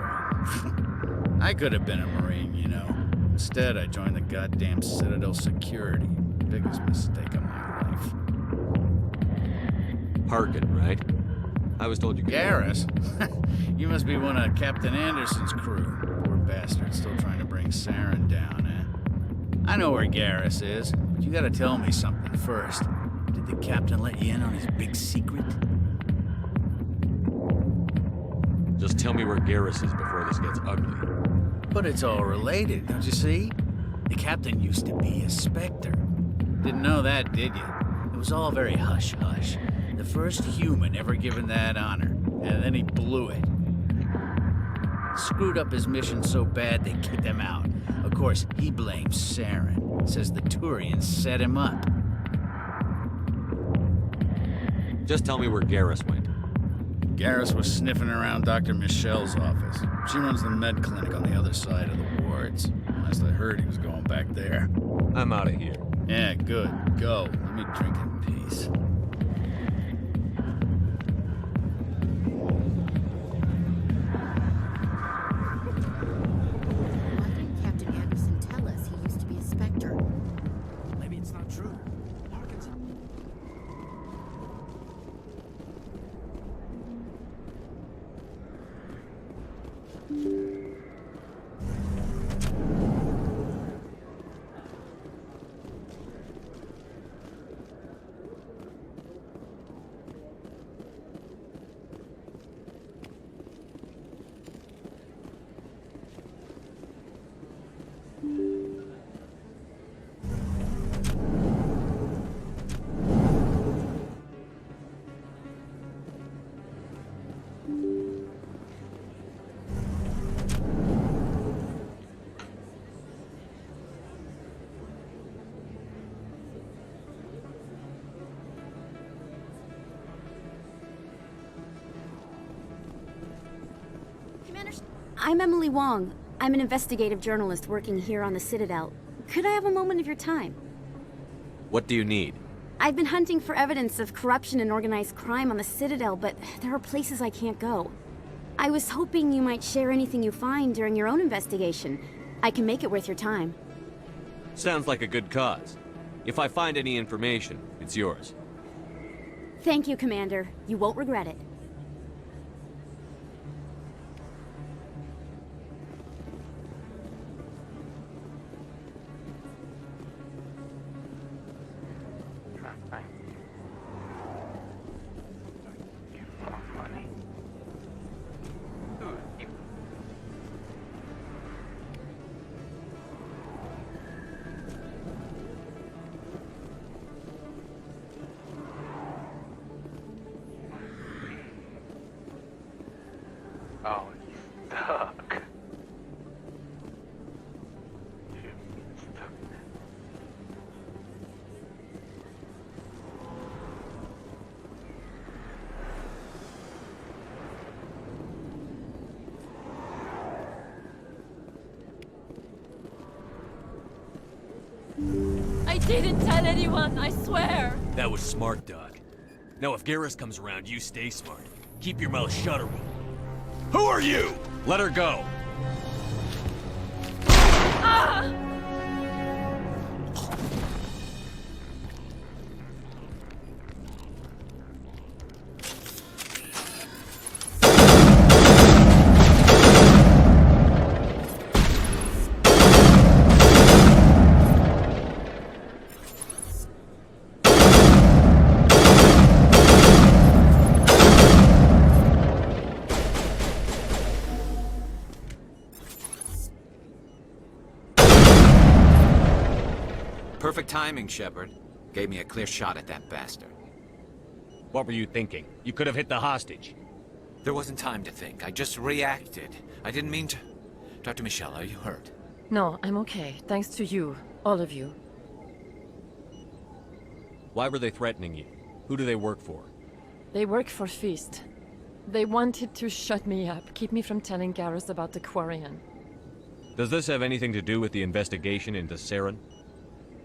I could have been a Marine, you know. Instead, I joined the goddamn Citadel Security. Biggest mistake of my life. Harkin, right? I was told you could... Garrus? You must be one of Captain Anderson's crew. Poor bastard, still trying to bring Saren down, eh? I know where Garrus is, but you gotta tell me something first. Did the captain let you in on his big secret? Just tell me where Garrus is before this gets ugly. But it's all related, don't you see? The captain used to be a Spectre. Didn't know that, did you? It was all very hush-hush. The first human ever given that honor, and then he blew it. Screwed up his mission so bad they kicked him out. Of course, he blames Saren. Says the Turians set him up. Just tell me where Garrus went. Garrus was sniffing around Dr. Michelle's office. She runs the med clinic on the other side of the wards. Last I heard, he was going back there. I'm out of here. Yeah, good. Go. Let me drink in peace. Why didn't Captain Anderson tell us he used to be a Spectre? Maybe it's not true. I'm Emily Wong. I'm an investigative journalist working here on the Citadel. Could I have a moment of your time? What do you need? I've been hunting for evidence of corruption and organized crime on the Citadel, but there are places I can't go. I was hoping you might share anything you find during your own investigation. I can make it worth your time. Sounds like a good cause. If I find any information, it's yours. Thank you, Commander. You won't regret it. Oh, he's stuck. didn't tell anyone, I swear. That was smart, Doc. Now if Garrus comes around, you stay smart. Keep your mouth shut or Who are you? Let her go. Ah! Perfect timing, Shepard. Gave me a clear shot at that bastard. What were you thinking? You could have hit the hostage. There wasn't time to think. I just reacted. I didn't mean to... Dr. Michelle, are you hurt? No, I'm okay. Thanks to you. All of you. Why were they threatening you? Who do they work for? They work for Feast. They wanted to shut me up, keep me from telling Garrus about the Quarian. Does this have anything to do with the investigation into Saren?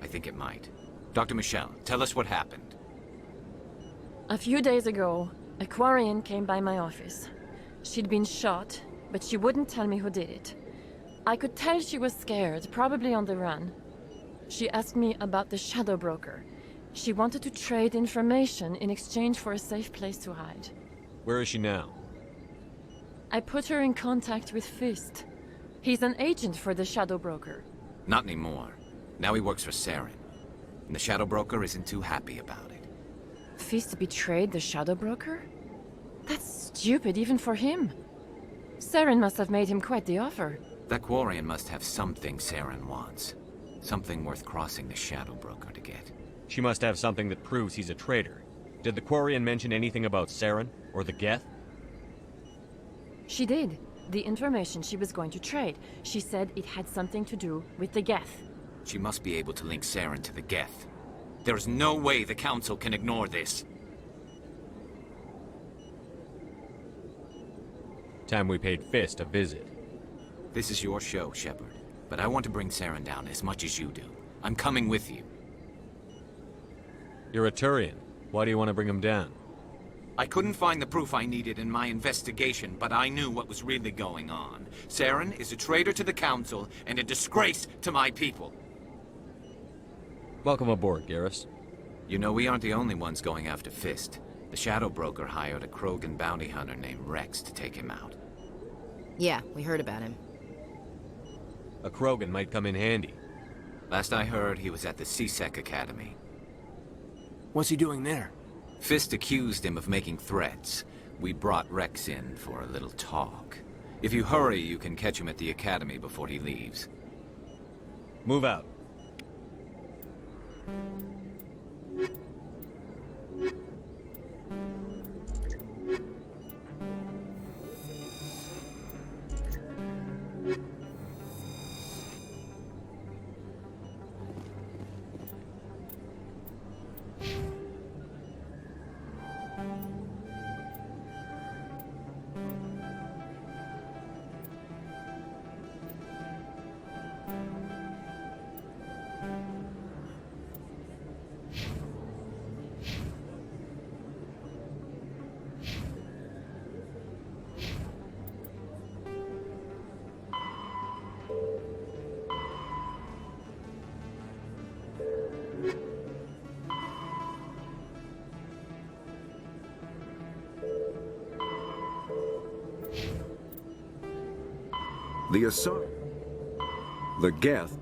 I think it might. Dr. Michelle, tell us what happened. A few days ago, a Quarian came by my office. She'd been shot, but she wouldn't tell me who did it. I could tell she was scared, probably on the run. She asked me about the Shadow Broker. She wanted to trade information in exchange for a safe place to hide. Where is she now? I put her in contact with Fist. He's an agent for the Shadow Broker. Not anymore. Now he works for Saren. And the Shadow Broker isn't too happy about it. Fist betrayed the Shadow Broker? That's stupid even for him. Saren must have made him quite the offer. That Quarian must have something Saren wants. Something worth crossing the Shadow Broker to get. She must have something that proves he's a traitor. Did the Quarian mention anything about Saren or the Geth? She did. The information she was going to trade. She said it had something to do with the Geth. She must be able to link Saren to the Geth. There's no way the Council can ignore this. Time we paid Fist a visit. This is your show, Shepard. But I want to bring Saren down as much as you do. I'm coming with you. You're a Turian. Why do you want to bring him down? I couldn't find the proof I needed in my investigation, but I knew what was really going on. Saren is a traitor to the Council and a disgrace to my people. Welcome aboard, Garrus. You know, we aren't the only ones going after Fist. The Shadow Broker hired a Krogan bounty hunter named Rex to take him out. Yeah, we heard about him. A Krogan might come in handy. Last I heard, he was at the C-Sec Academy. What's he doing there? Fist accused him of making threats. We brought Rex in for a little talk. If you hurry, you can catch him at the Academy before he leaves. Move out. The Geth,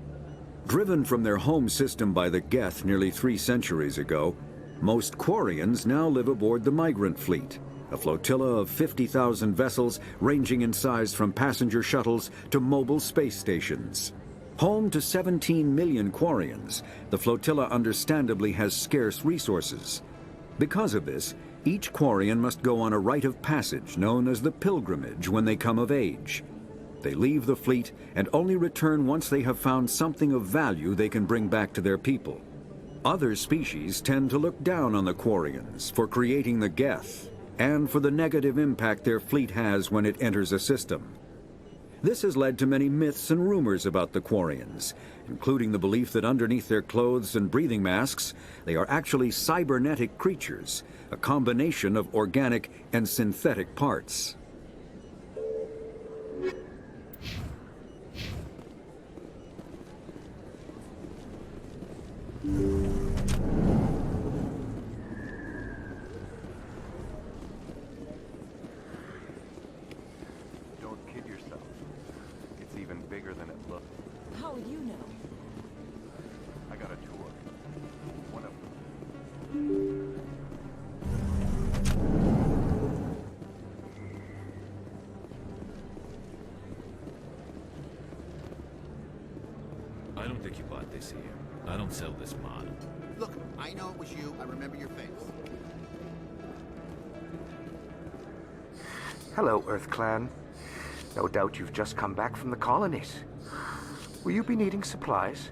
driven from their home system by the Geth nearly 3 centuries ago, most Quarians now live aboard the Migrant Fleet, a flotilla of 50,000 vessels ranging in size from passenger shuttles to mobile space stations. Home to 17 million Quarians, the flotilla understandably has scarce resources. Because of this, each Quarian must go on a rite of passage known as the Pilgrimage when they come of age. They leave the fleet and only return once they have found something of value they can bring back to their people. Other species tend to look down on the Quarians for creating the Geth and for the negative impact their fleet has when it enters a system. This has led to many myths and rumors about the Quarians, including the belief that underneath their clothes and breathing masks, they are actually cybernetic creatures, a combination of organic and synthetic parts. Don't kid yourself. It's even bigger than it looks. How would you know? I got a tour. One of them. I don't think you bought this here. I don't sell this mod. Look, I know it was you. I remember your face. Hello, Earth Clan. No doubt you've just come back from the colonies. Will you be needing supplies?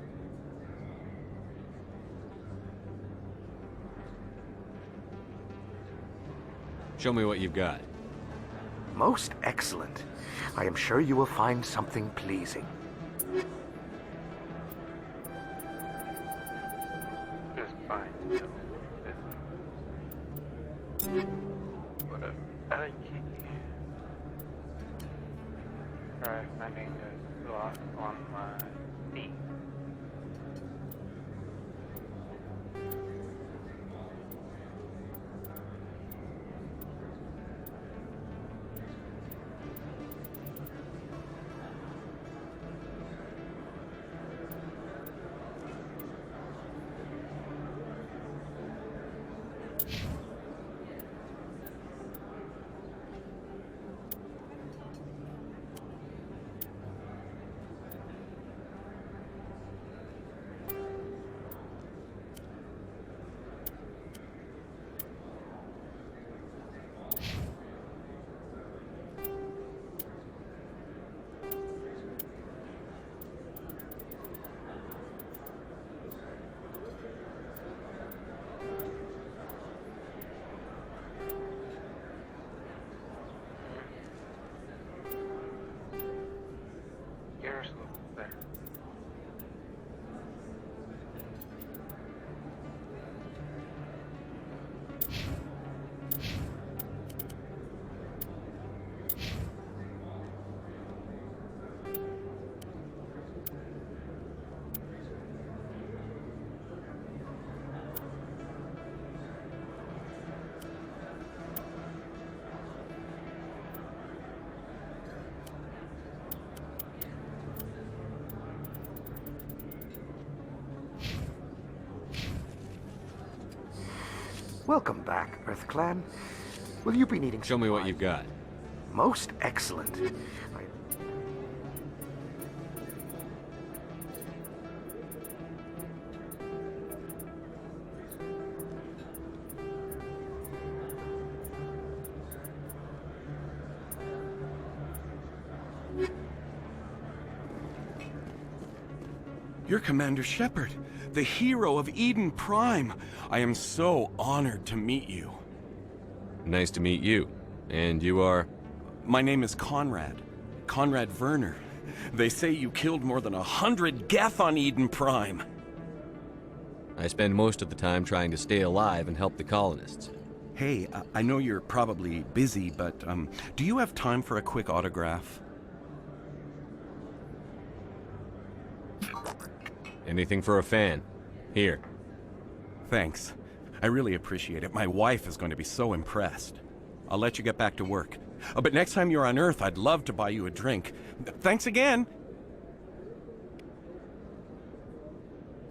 Show me what you've got. Most excellent. I am sure you will find something pleasing. Just fine. What a key. Alright, finding the lock on my feet. Yours looks better. Welcome back, Earth Clan. Will you be needing Show me what you've got. Most excellent. You're Commander Shepard, the hero of Eden Prime. I am so honored to meet you. Nice to meet you. And you are? My name is Conrad. Conrad Werner. They say you killed more than 100 Geth on Eden Prime. I spend most of the time trying to stay alive and help the colonists. Hey, I know you're probably busy, but do you have time for a quick autograph? Anything for a fan. Here. Thanks. I really appreciate it. My wife is going to be so impressed. I'll let you get back to work. But next time you're on Earth, I'd love to buy you a drink. Thanks again!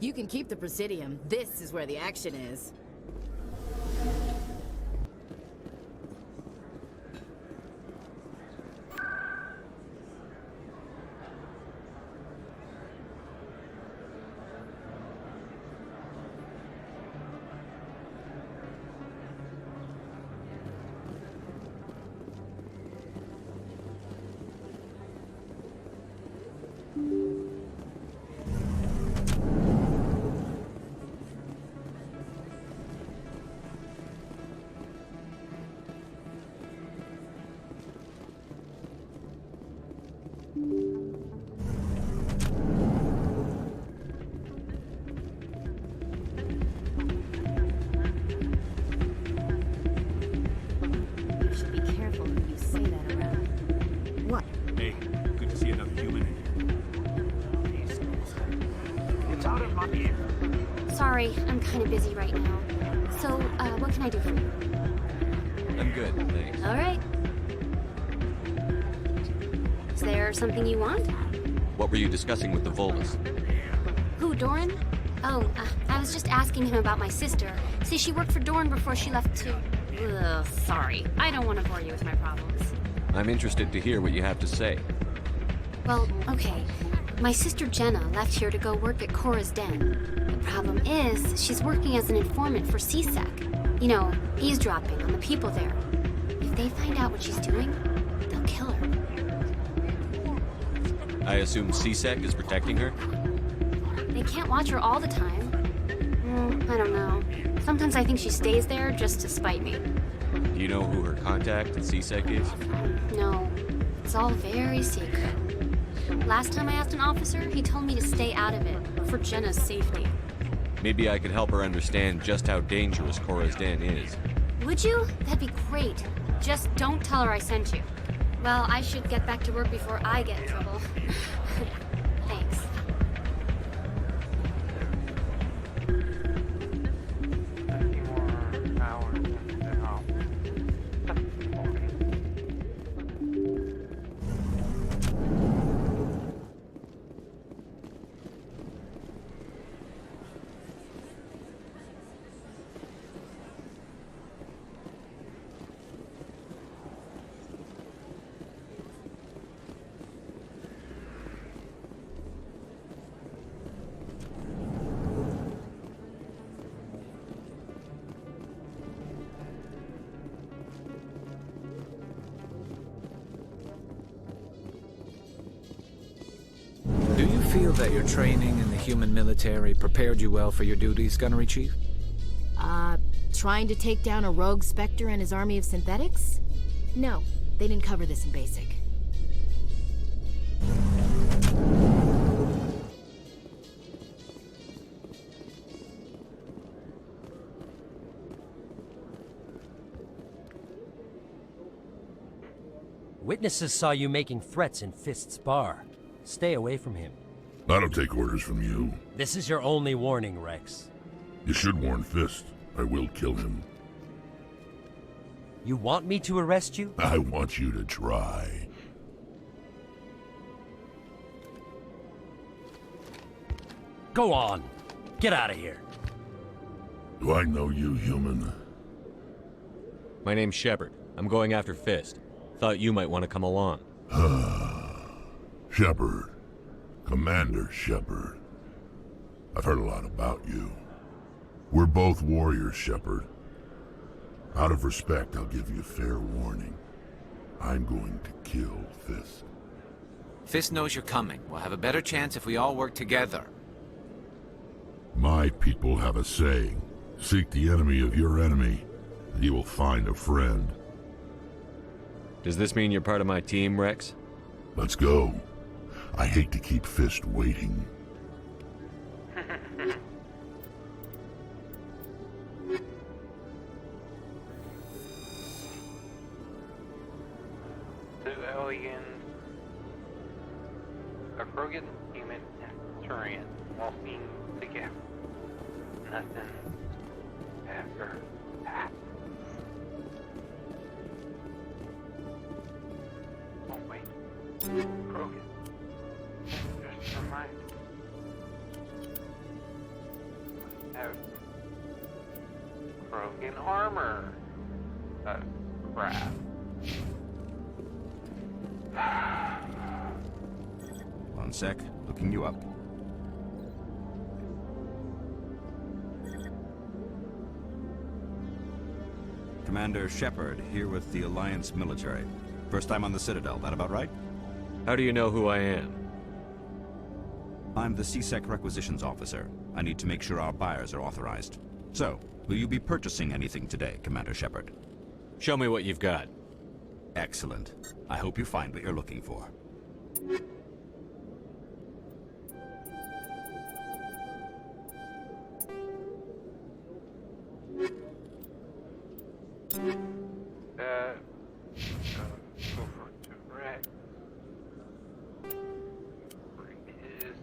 You can keep the Presidium. This is where the action is. sorry, I'm kind of busy right now. So, what can I do for you? I'm good, thanks. All right. Is there something you want? What were you discussing with the Volus? Who, Doran? Oh, I was just asking him about my sister. See, she worked for Doran before she left to... Ugh, sorry. I don't want to bore you with my problems. I'm interested to hear what you have to say. Well, okay. My sister Jenna left here to go work at Cora's Den. The problem is, she's working as an informant for CSEC. You know, eavesdropping on the people there. If they find out what she's doing, they'll kill her. I assume CSEC is protecting her? They can't watch her all the time. I don't know. Sometimes I think she stays there just to spite me. Do you know who her contact at CSEC is? No, it's all very secret. Last time I asked an officer, he told me to stay out of it, for Jenna's safety. Maybe I could help her understand just how dangerous Cora's Den is. Would you? That'd be great. Just don't tell her I sent you. Well, I should get back to work before I get in trouble. Thanks. Do you feel that your training in the human military prepared you well for your duties, Gunnery Chief? Trying to take down a rogue Spectre and his army of synthetics? No, they didn't cover this in basic. Witnesses saw you making threats in Fist's bar. Stay away from him. I don't take orders from you. This is your only warning, Rex. You should warn Fist. I will kill him. You want me to arrest you? I want you to try. Go on. Get out of here. Do I know you, human? My name's Shepard. I'm going after Fist. Thought you might want to come along. Shepard. Commander Shepard. I've heard a lot about you. We're both warriors, Shepard. Out of respect, I'll give you a fair warning. I'm going to kill Fist. Fist knows you're coming. We'll have a better chance if we all work together. My people have a saying. Seek the enemy of your enemy, and you will find a friend. Does this mean you're part of my team, Rex? Let's go. I hate to keep Fist waiting. Civilians, a Krogan, human, and Turian walking together. Nothing ever happens. Oh wait, Krogan. Just remind me. Have Krogan armor. Crap. One sec, looking you up. Commander Shepard, here with the Alliance military. First time on the Citadel, that about right? How do you know who I am? I'm the CSEC requisitions officer. I need to make sure our buyers are authorized. So, will you be purchasing anything today, Commander Shepard? Show me what you've got. Excellent. I hope you find what you're looking for. Go for direct. Bring his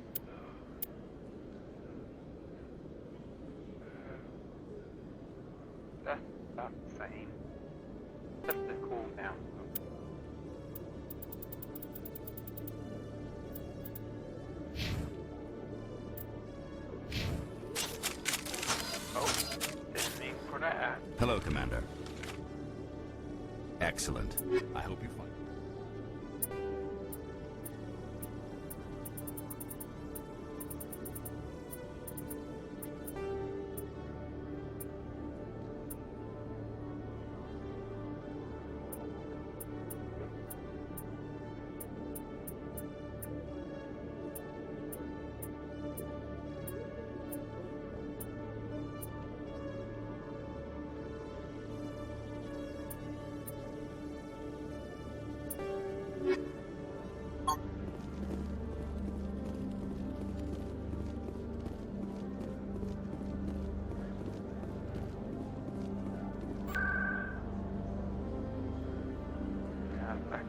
down. Oh, didn't mean for that. Hello, Commander. Excellent. I hope you find... Like